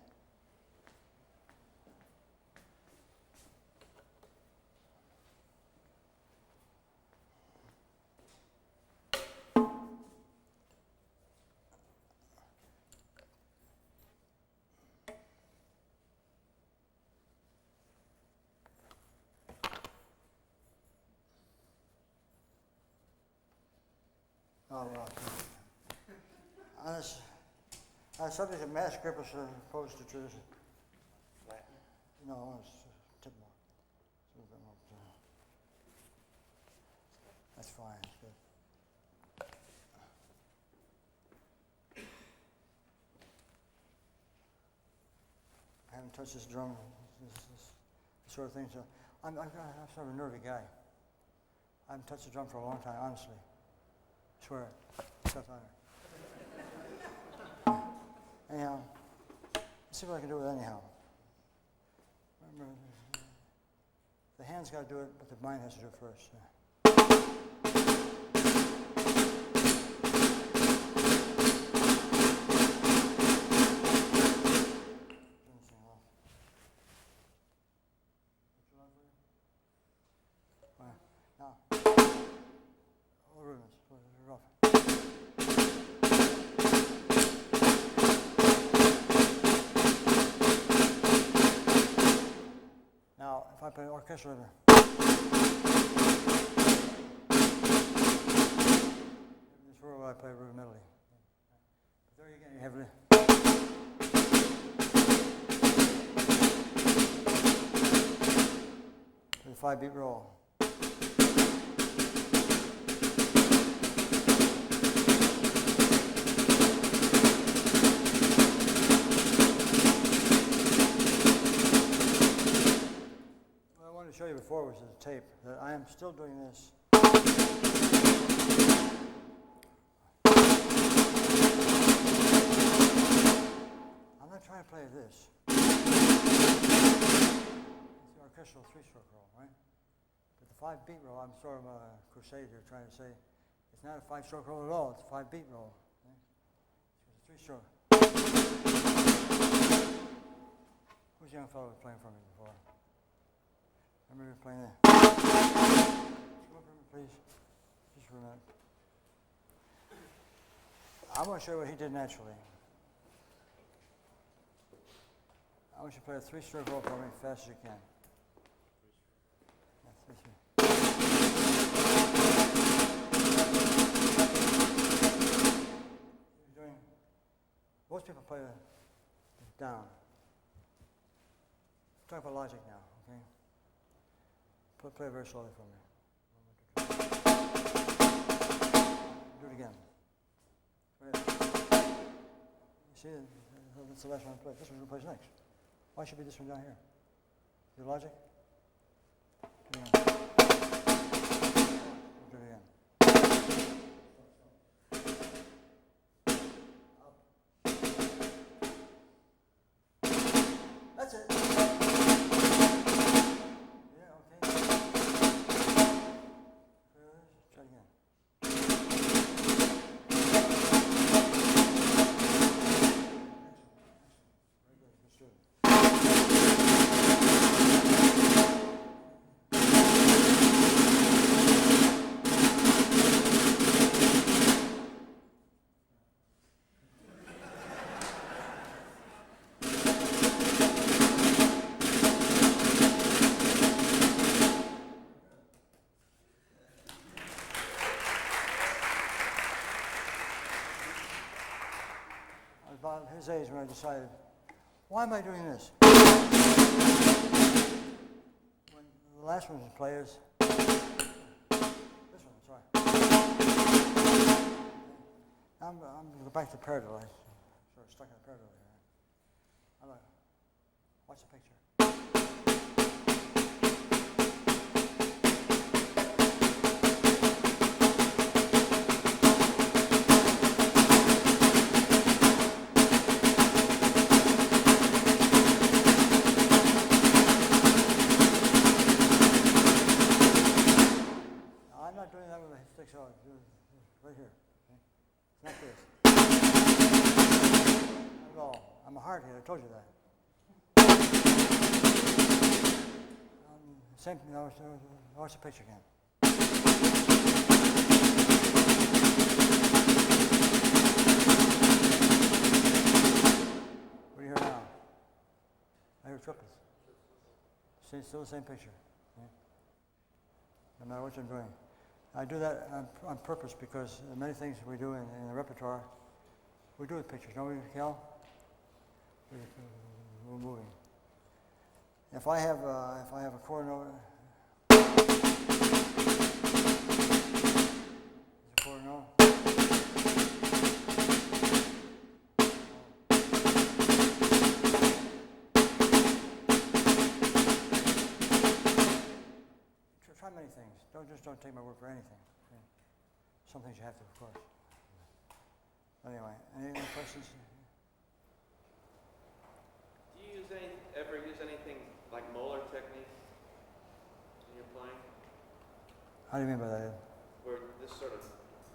On the subject of mass grip as opposed to tradition. Flat. No, it's tip more. That's fine, that's good. I haven't touched this drum, this sort of thing, so I'm sort of a nervy guy. I haven't touched the drum for a long time, honestly. I swear it. Stuff on it. Anyhow, let's see what I can do with it anyhow. Remember, hand's got to do it, but the mind has to do it first. Yeah. Now, all rhythms, rough. Now, if I play orchestral rhythm, this is where I play rhythmically. But there you get it heavily. With a 5-beat roll. To show you before was a tape that I am still doing this. I'm not trying to play this. It's the orchestral 3-stroke roll, right? But the 5-beat roll, I'm sort of a crusade here trying to say it's not a 5-stroke roll at all, it's a 5-beat roll. Right? It's a 3-stroke. Who's the young fellow who was playing for me before? I remember playing that. Come up here, please. Just for a minute. I want to show you what he did naturally. I want you to play a 3-stroke roll for me as fast as you can. Yeah, 3-stroke. You're doing. Most people play it down. Talk about logic now, okay? Play very slowly for me. Do it again. Go ahead. You see, that's the last one I played. This one plays next. Why should be this one down here? Your logic? Do it again. Do it again. That's it. Try again. Very good. Let's do it. About his age when I decided, why am I doing this? When the last one to play is this one, sorry. I'm going to go back to the paradiddle. I sort of stuck in the paradiddle here. I'm like, watch the picture. Right here. Okay? It's not this. Not at all. I'm a hard hit, I told you that. Same thing, watch the picture again. What do you hear now? I hear triplets. See, still the same picture. Okay? No matter what you're doing. I do that on purpose because many things we do in the repertoire, we do with pictures, don't we, Cal? We're moving. If I have a chord note, is a chord note. Try many things. Don't take my word for anything. Okay? Some things you have to, of course. Anyway, any questions? Do you ever use anything like molar technique in How do you mean by that? Where this sort of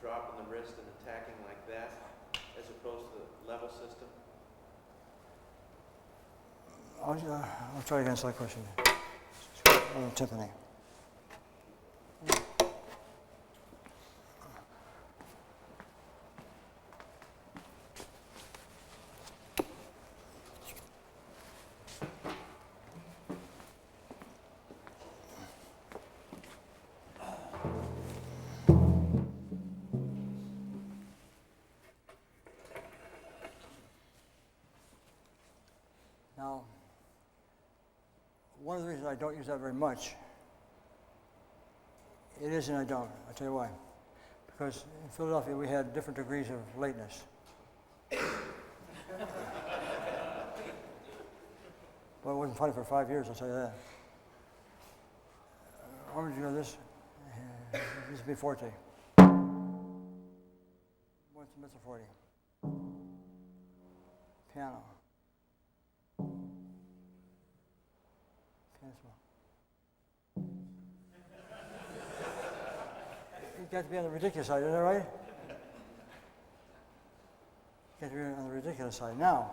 drop in the wrist and attacking like that, as opposed to the level system? I'll try to answer that question. Timpani. Now, one of the reasons I don't use that very much, it is and I don't. I'll tell you why. Because in Philadelphia we had different degrees of lateness. Well, it wasn't funny for 5 years, I'll tell you that. Why would you know this? This would be forte. What's the mezzo forte? Piano. You got to be on the ridiculous side, isn't that right? You got to be on the ridiculous side. Now,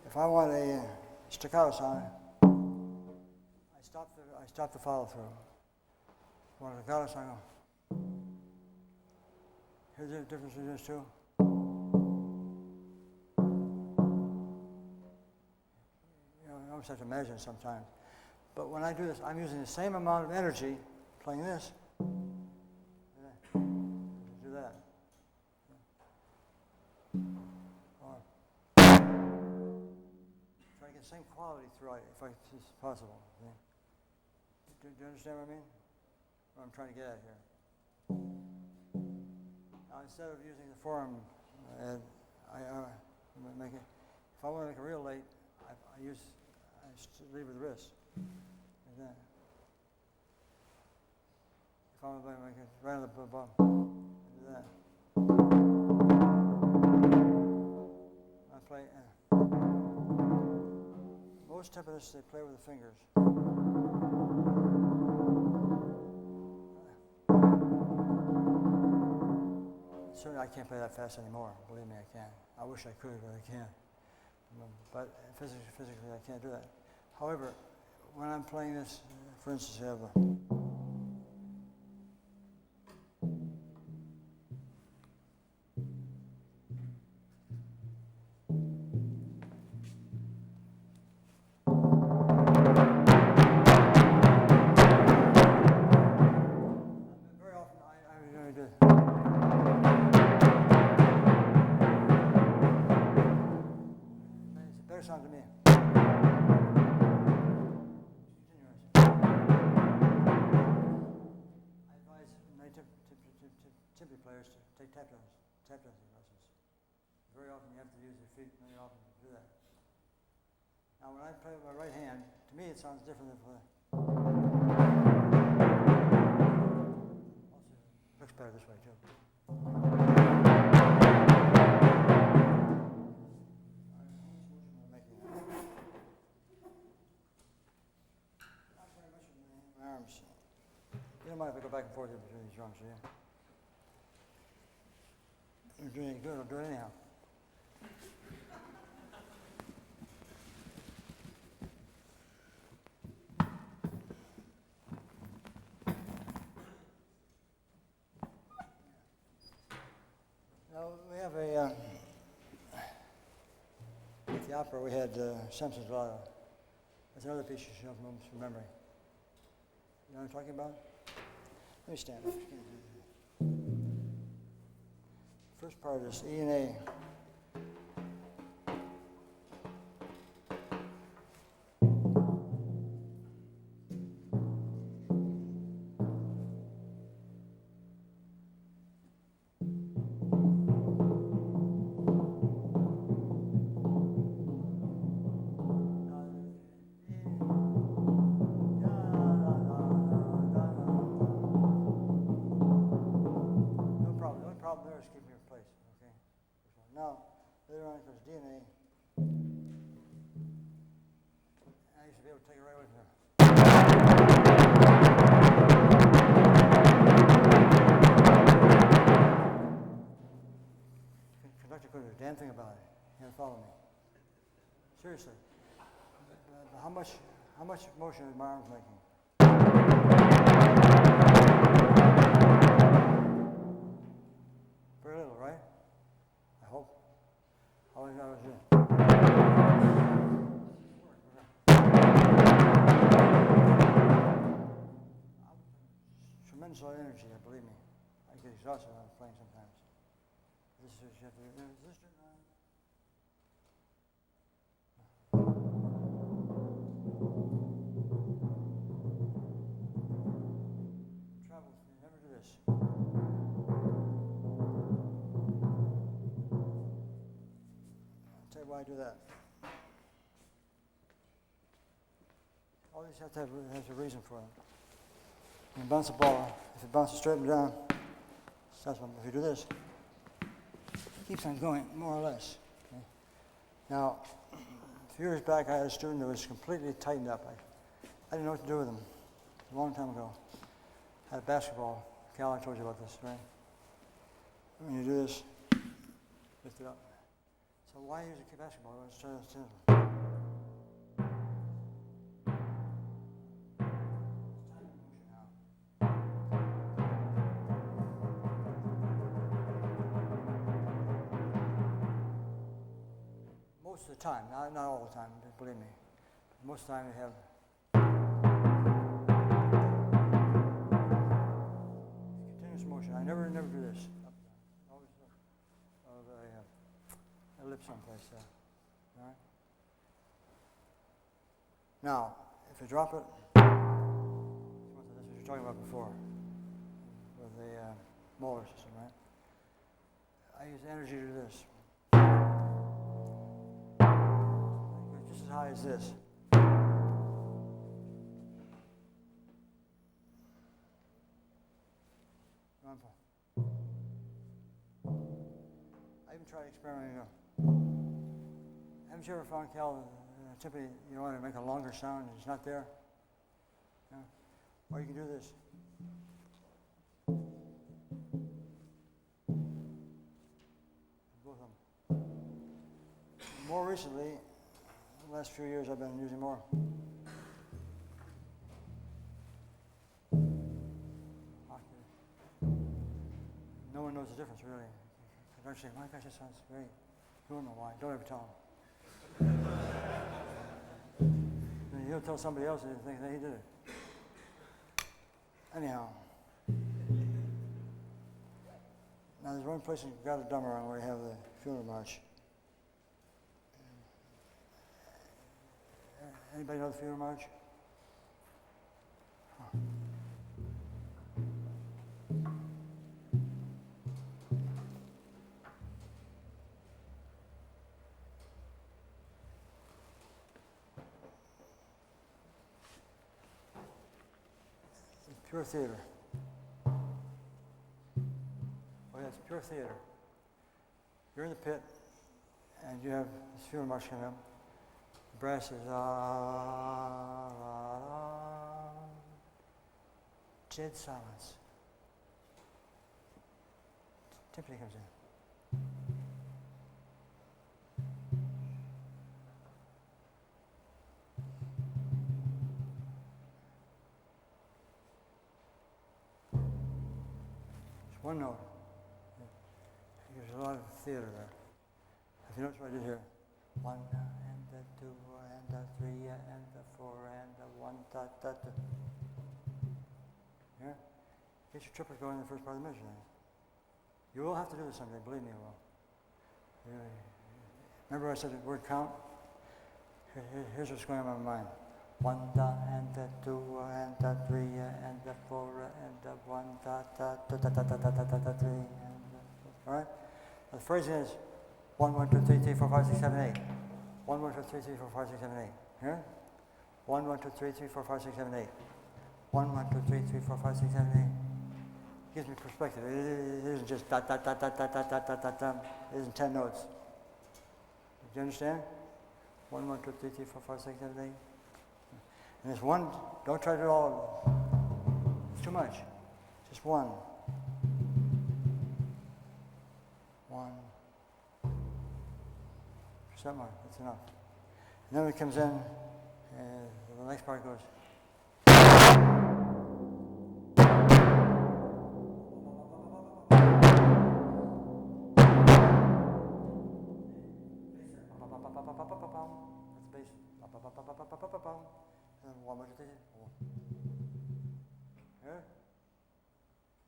if I want a staccato sound, I stop the follow through. If I want a staccato sound, I go. Here's the difference between those two. You almost have to measure it sometimes. But when I do this, I'm using the same amount of energy playing this. Do that. Or try to get the same quality through it if it's possible. Do you understand what I mean? What I'm trying to get at here. Now, instead of using the forearm, I make it. If I want to make a real late, I lead with the wrist. Like that. If I want to make it right on the bottom, do that. I play. Most timpanists, they play with the fingers. Certainly, I can't play that fast anymore. Believe me, I can't. I wish I could, but I can't. But physically, I can't do that. However, when I'm playing this, for instance, I have a. Very often, I really do. It's a better sound to me. Timpani players to take tap dancing lessons. Very often you have to use your feet, very often to do that. Now when I play with my right hand, to me it sounds different than for also looks better this way too. Not very much with my arms. You don't mind if I go back and forth between these drums, yeah? You're doing it good, I'll do it anyhow. Now, we have a, at the opera we had Samson's Lotto. That's another piece you should know from memory. You know what I'm talking about? Let me stand up. First part is E and A. Now, later on it goes D and A. I used to be able to take it right with me. damn thing about it. You gotta follow me. Seriously. How much motion is my arms making? Very little, right? I hope. How long I was doing? Tremendous amount of energy, believe me. I get exhausted when I'm playing sometimes. This is you have to do. Is this travel, you never do this. I'll tell you why I do that. All these have to have has a reason for it. When you bounce a ball, if it bounces straight and down, that's one. If you do this, it keeps on going, more or less. Okay? Now, a few years back, I had a student that was completely tightened up. I didn't know what to do with him. A long time ago. I had a basketball. Cal, I told you about this, right? When you do this, lift it up. So why use a basketball? Let's try this. Most of the time, not all the time, believe me. Most of the time you have continuous motion. I never do this. Always a lip someplace there. All right? Now, if you drop it, that's what you're talking about before, with the molar system, right? I use energy to do this. Just as high as this. I even tried experimenting. Haven't you ever found, Cal, typically you want to make a longer sound and it's not there? Yeah. Or you can do this. Both of them. More recently, the last few years I've been using more. No one knows the difference, really. They're saying, my gosh, that sounds great. You don't know why. Don't ever tell them. He'll tell somebody else and think that he did it. Anyhow. Now, there's one place in Gotterdammerung where you have the funeral march. Anybody know the funeral march? Huh. It's pure theater. Oh yeah, it's pure theater. You're in the pit, and you have this funeral march coming up. Brass is dead silence. Timpani comes in. It's one note. There's a lot of theater there. If you notice what I did here, 1 and the 2 and the 3 and the 4 and the 1 da da da. Yeah? Get your triplet going in the first part of the measure then. You will have to do this someday, believe me, you will. Remember I said the word count? Here's what's going on in my mind. 1 da and the 2 and the 3 and the 4 and the 1 da da da da da da da da da 3 and all right? The phrasing is 1, 1, 2, 3, 4, 5, 6, 7, 8. 1, 1, 2, 3, 4, 5, 6, 7, 8. Here? 1, 1, 2, 3, 4, 5, 6, 7, 8. 1, 1, 2, 3, 4, 5, 6, 7, 8. Gives me perspective. It isn't just da da da da da da da da da da. It isn't 10 notes. Do you understand? 1, 1, 2, 3, 4, 5, 6, 7, 8. And this one, don't try to do all of it. It's too much. Just one. 1, Step mark, that's enough. And then when it comes in, the next part goes. That's the bass. And one more to take it. Here.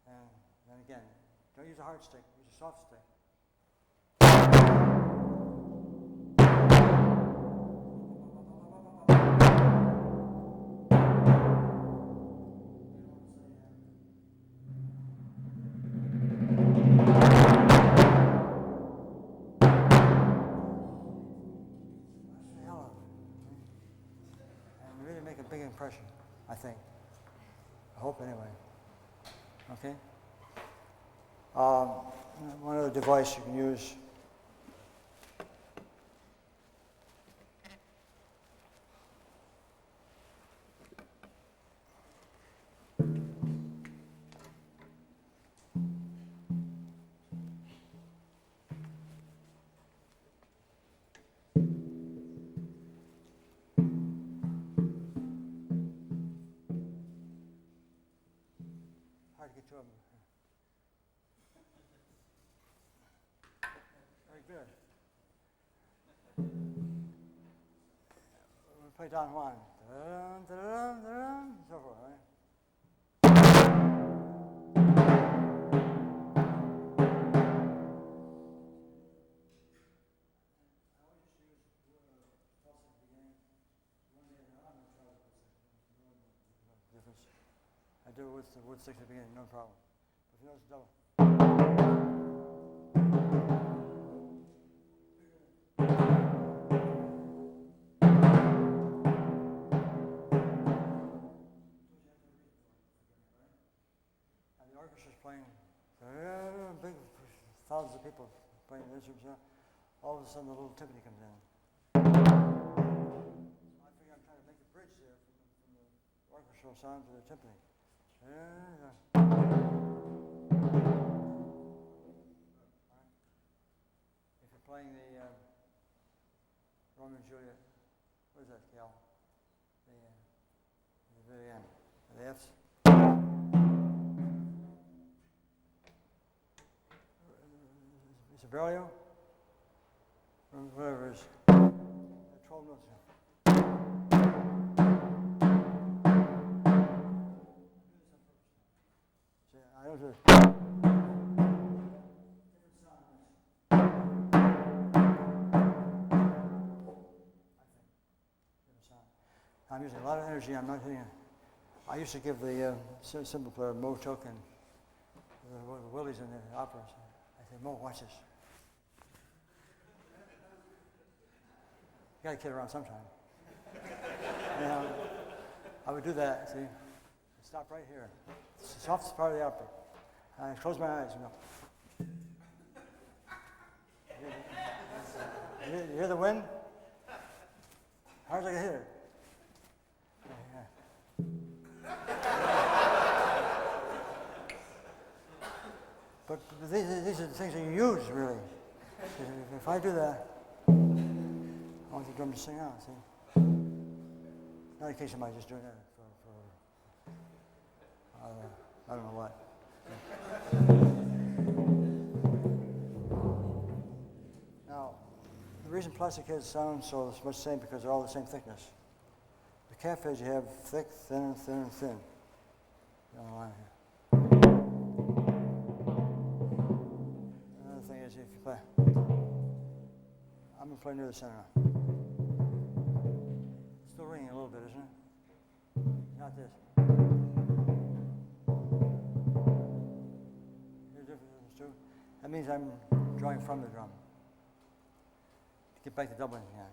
And then again, don't use a hard stick, use a soft stick. Big impression, I think. I hope anyway. Okay? One other device you can use. Hard to get two of them. Very good. We'll play Don Juan. Dun, dun, dun, dun, and so forth, right? I do it with the wood sticks at the beginning, no problem. If you notice the double. And the orchestra's playing, big, thousands of people playing the instruments. All of a sudden, the little timpani comes in. I figure I'm trying to make a bridge there from the orchestral sound to the timpani. If you're playing the Romeo and Juliet, what is that scale? The very end, the F's. Is it Berlioz? Whatever it is. 12 notes. I don't do it. I'm using a lot of energy. I'm not hitting it. I used to give the cymbal player Mo token, the Willies in the operas. I said, Mo, watch this. You got to kid around sometime. And, I would do that. See, stop right here. It's the softest part of the opera. I close my eyes and go. You hear the wind? How's I gonna hit it? But these are the things that you use, really. If I do that, I want the drum to sing out, see? Not in case somebody just doing that for I don't know what. Now, the reason plastic heads sound so much the same because they're all the same thickness. The calf heads you have thick, thin, and thin, and thin. Down the line here. Another thing is if you play, I'm going to play near the center now. It's still ringing a little bit, isn't it? Not this. Here's the difference too. That means I'm drawing from the drum. Get back to doubling again.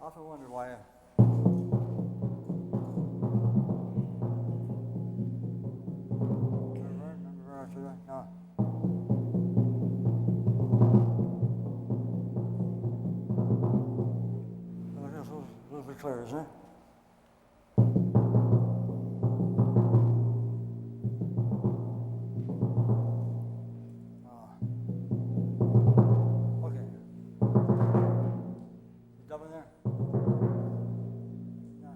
I often wonder why. Remember after that? No. clear, isn't it? Okay. Double there? No.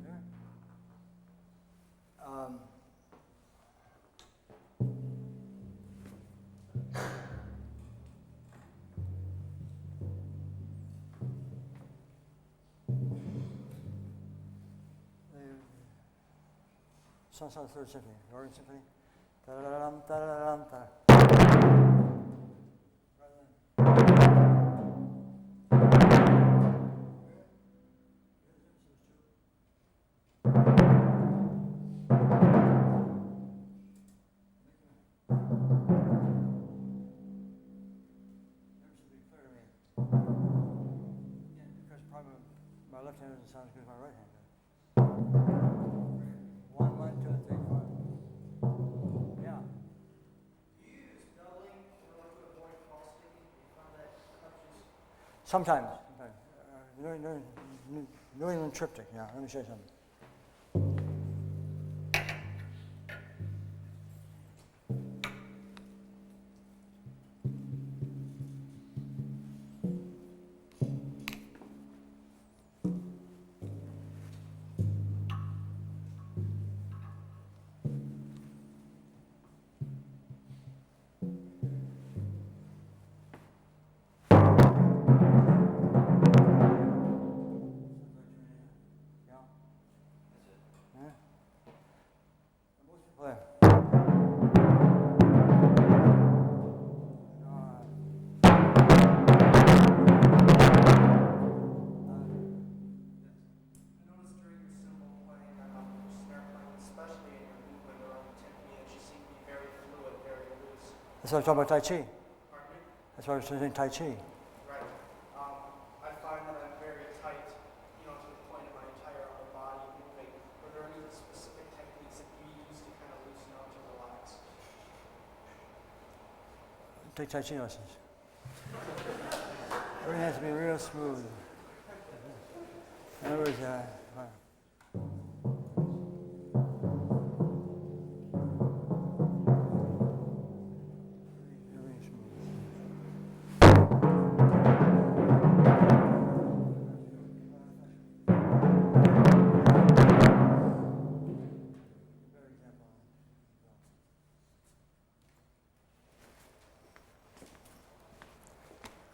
There. Songs on the Third Symphony, the Organ Symphony. Da-da-da-dum, da-da-da-dum, da. Because probably my left hand doesn't sound as good as my right hand does. 1, 1, 2, 3, 4. Yeah. Do you use doubling in order to avoid false sticking? Do you find that helps you? Sometimes. New England triptych, yeah. Let me show you something. That's why I was talking about Tai Chi. Pardon me? That's why I was saying Tai Chi. Right. I find that I'm very tight, to the point of my entire upper body moving. Are there any specific techniques that you use to kind of loosen up to relax? Take Tai Chi lessons. Everything has to be real smooth. In other words,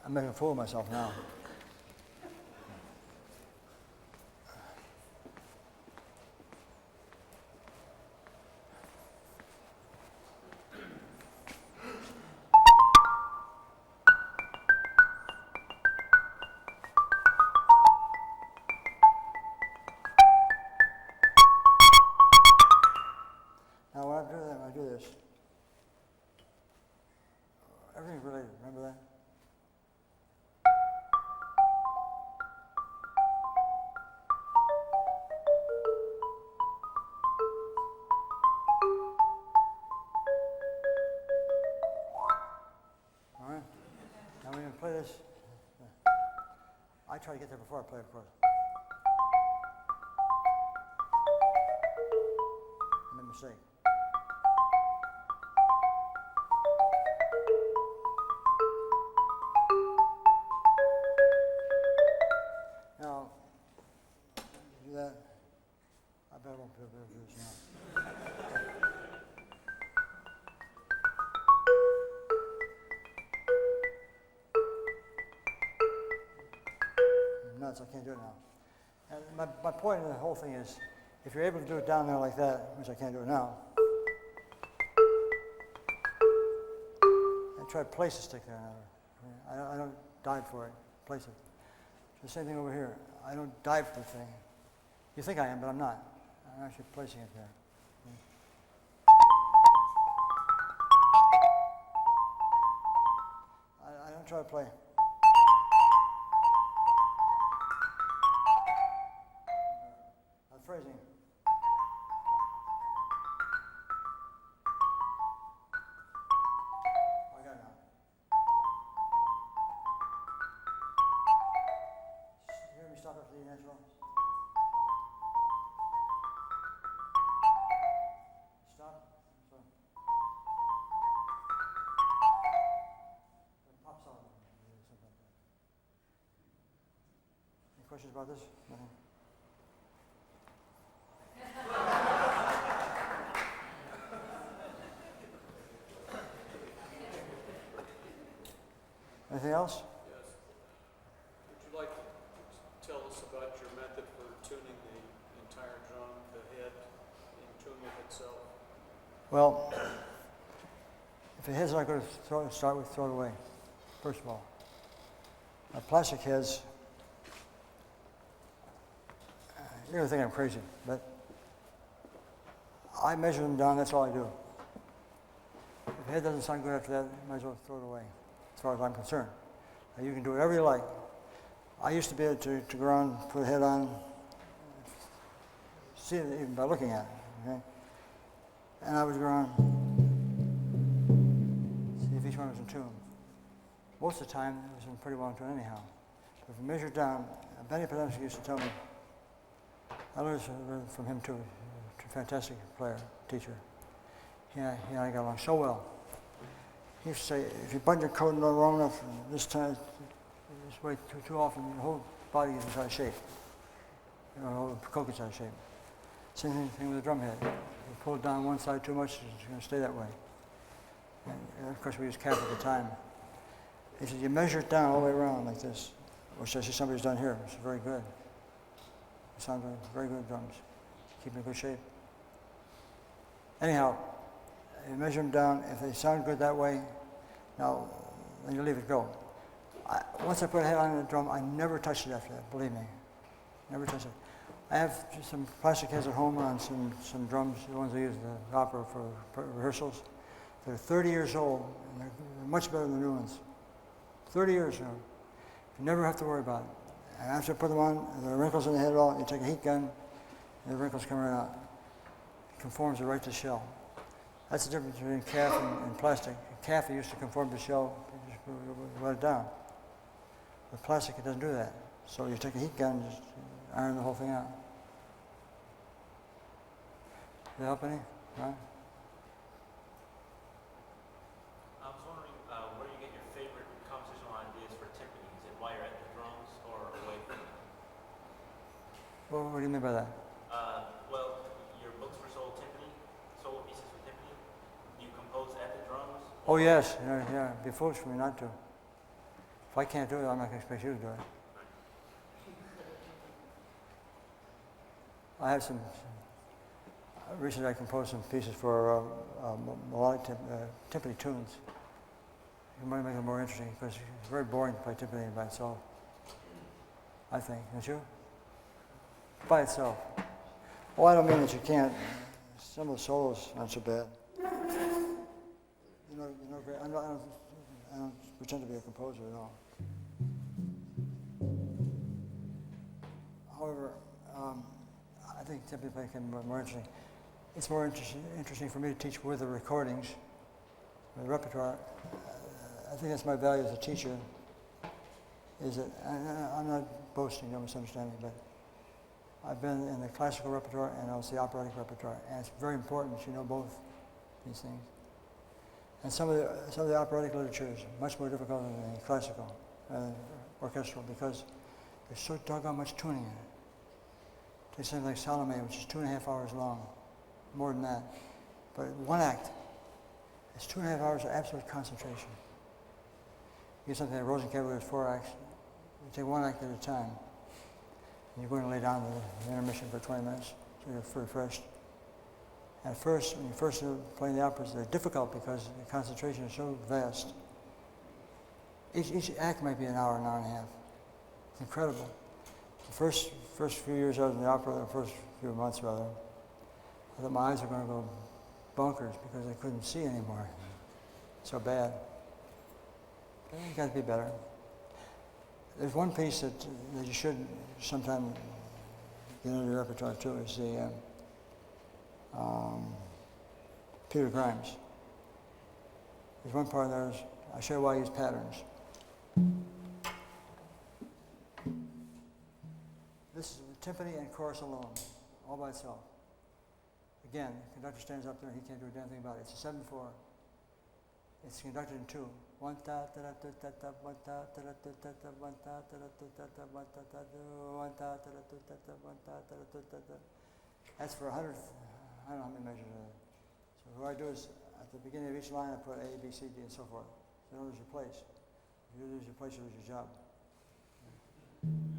I'm making a fool of myself now. Now when I do this, everything's related, remember that? Now when you play this, I try to get there before I play, of course. I made a mistake. Now, do that. I bet I won't be able to do this now. Nuts, I can't do it now. And my point in the whole thing is, if you're able to do it down there like that, which I can't do it now, and try to place a stick there. I don't dive for it, place it. The same thing over here. I don't dive for the thing. You think I am, but I'm not. I'm actually placing it there. I don't try to play. Phrasing. questions about this? Nothing? Anything else? Yes. Would you like to tell us about your method for tuning the entire drum, the head, in tune with itself? Well, if the head's not good, throw it away, first of all. Plastic heads, you're going to think I'm crazy, but I measure them down, that's all I do. If the head doesn't sound good after that, you might as well throw it away, as far as I'm concerned. Now, you can do whatever you like. I used to be able to go around, put the head on, see it even by looking at it, okay? And I would go around, see if each one was in tune. Most of the time, it was in pretty well in tune anyhow. But if you measure down, Benny Pedensky used to tell me, I learned from him too, a fantastic player, teacher. He and I got along so well. He used to say, if you button your coat wrong enough, this time, this way too often, your whole body gets out of shape. Your whole coat gets out of shape. Same thing with the drum head. You pull it down one side too much, it's going to stay that way. And of course, we used calf at the time. He said, you measure it down all the way around like this, which I see somebody's done here. It's very good. It sounds like very good drums. Keep in good shape. Anyhow, you measure them down. If they sound good that way, now, then you leave it go. Once I put a head on the drum, I never touched it after that, believe me. Never touched it. I have some plastic heads at home on some drums, the ones I use in the opera for rehearsals. They're 30 years old, and they're much better than the new ones. 30 years now. You never have to worry about it. And after I put them on, there are wrinkles in the head at all. You take a heat gun, and the wrinkles come right out. It conforms it right to the shell. That's the difference between calf and plastic. Calf, it used to conform to the shell, you just let it down. With plastic, it doesn't do that. So you take a heat gun and just iron the whole thing out. Does that help any? Right? I was wondering where you get your favorite compositional ideas for timpani. Is it while you're at the drums or away from them? Well, what do you mean by that? Well, your books for solo timpani, solo pieces for timpani, do you compose at the drums? Oh, yes. Yeah. It'd be foolish for me not to. If I can't do it, I'm not going to expect you to do it. I have recently I composed some pieces for melodic timpani tunes. It might make it more interesting because it's very boring to play timpani by itself, I think, don't you? By itself. Oh, I don't mean that you can't. Some of the solos aren't so bad. I don't pretend to be a composer at all. However, I think timpani playing can be more interesting. It's more interesting for me to teach with the recordings, with the repertoire. I think that's my value as a teacher, is that, I'm not boasting, don't misunderstand me, but I've been in the classical repertoire and also the operatic repertoire, and it's very important that you know both these things. And some of the operatic literature is much more difficult than the classical, orchestral, because there's so doggone much tuning in it. Take something like Salome, which is 2.5 hours long, more than that. But one act, it's 2.5 hours of absolute concentration. You get something like Rosenkavalier with 4 acts, you take one act at a time, and you're going to lay down the intermission for 20 minutes, so you're refreshed. At first, when you first play the operas, they're difficult because the concentration is so vast. Each act might be an hour and a half. It's incredible. The first few years I was in the opera, the first few months rather, I thought my eyes were going to go bonkers because I couldn't see anymore. So bad. But you got to be better. There's one piece that you should sometime get into your repertoire too, is the Peter Grimes. There's one part there, I'll show you why I use patterns. This is the timpani and chorus alone, all by itself. Again, the conductor stands up there, he can't do a damn thing about it. It's a 7/4. It's conducted in 2. One ta ta ra tu ta ta one ta ta ra tu ta ta one ta ta ra tu ta ta one ta ta do one ta ta ra tu ta ta one ta ta ra tu ta ta. That's for 100th. I don't know how many measures of that. So what I do is at the beginning of each line I put A, B, C, D, and so forth. So you don't lose your place. If you lose your place, you lose your job.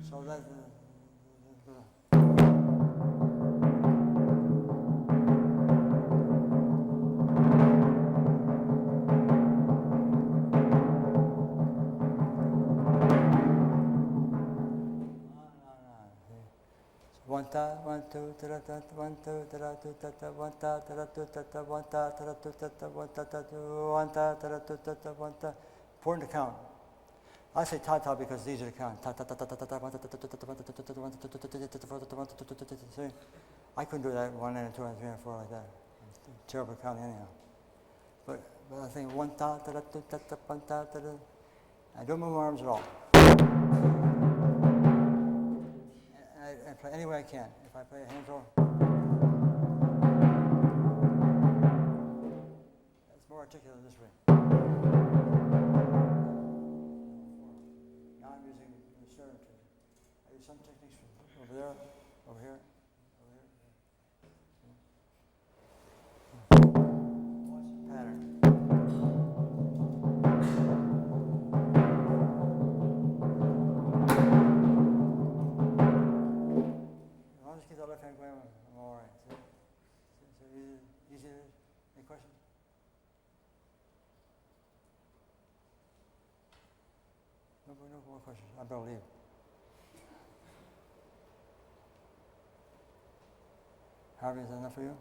So that. One ta, 1 2 ta ta 1 2 ta tu ta ta 1 ta ta tu ta ta 1 ta ta tu ta ta 1 ta ta 1 ta ta tu ta ta 1 ta. Important to count. I say ta ta because it's easier to count. Ta ta ta ta ta ta 1 ta ta ta ta 1 ta ta ta ta 1 ta ta ta ta 1 ta ta ta. See, I couldn't do that 1 and 2 and 3 and 4 like that. I'm terrible at counting anyhow. But I think 1 ta ta tu ta ta 1 ta ta. I don't move my arms at all. I play any way I can. If I play a hands over, it's more articulate this way. Now I'm using the sternum. I use some techniques from over there, over here, over here. Pattern. Keep the left hand going, I'm all right. So easy. Any questions? No more questions. I better leave. Harvey, is that enough for you?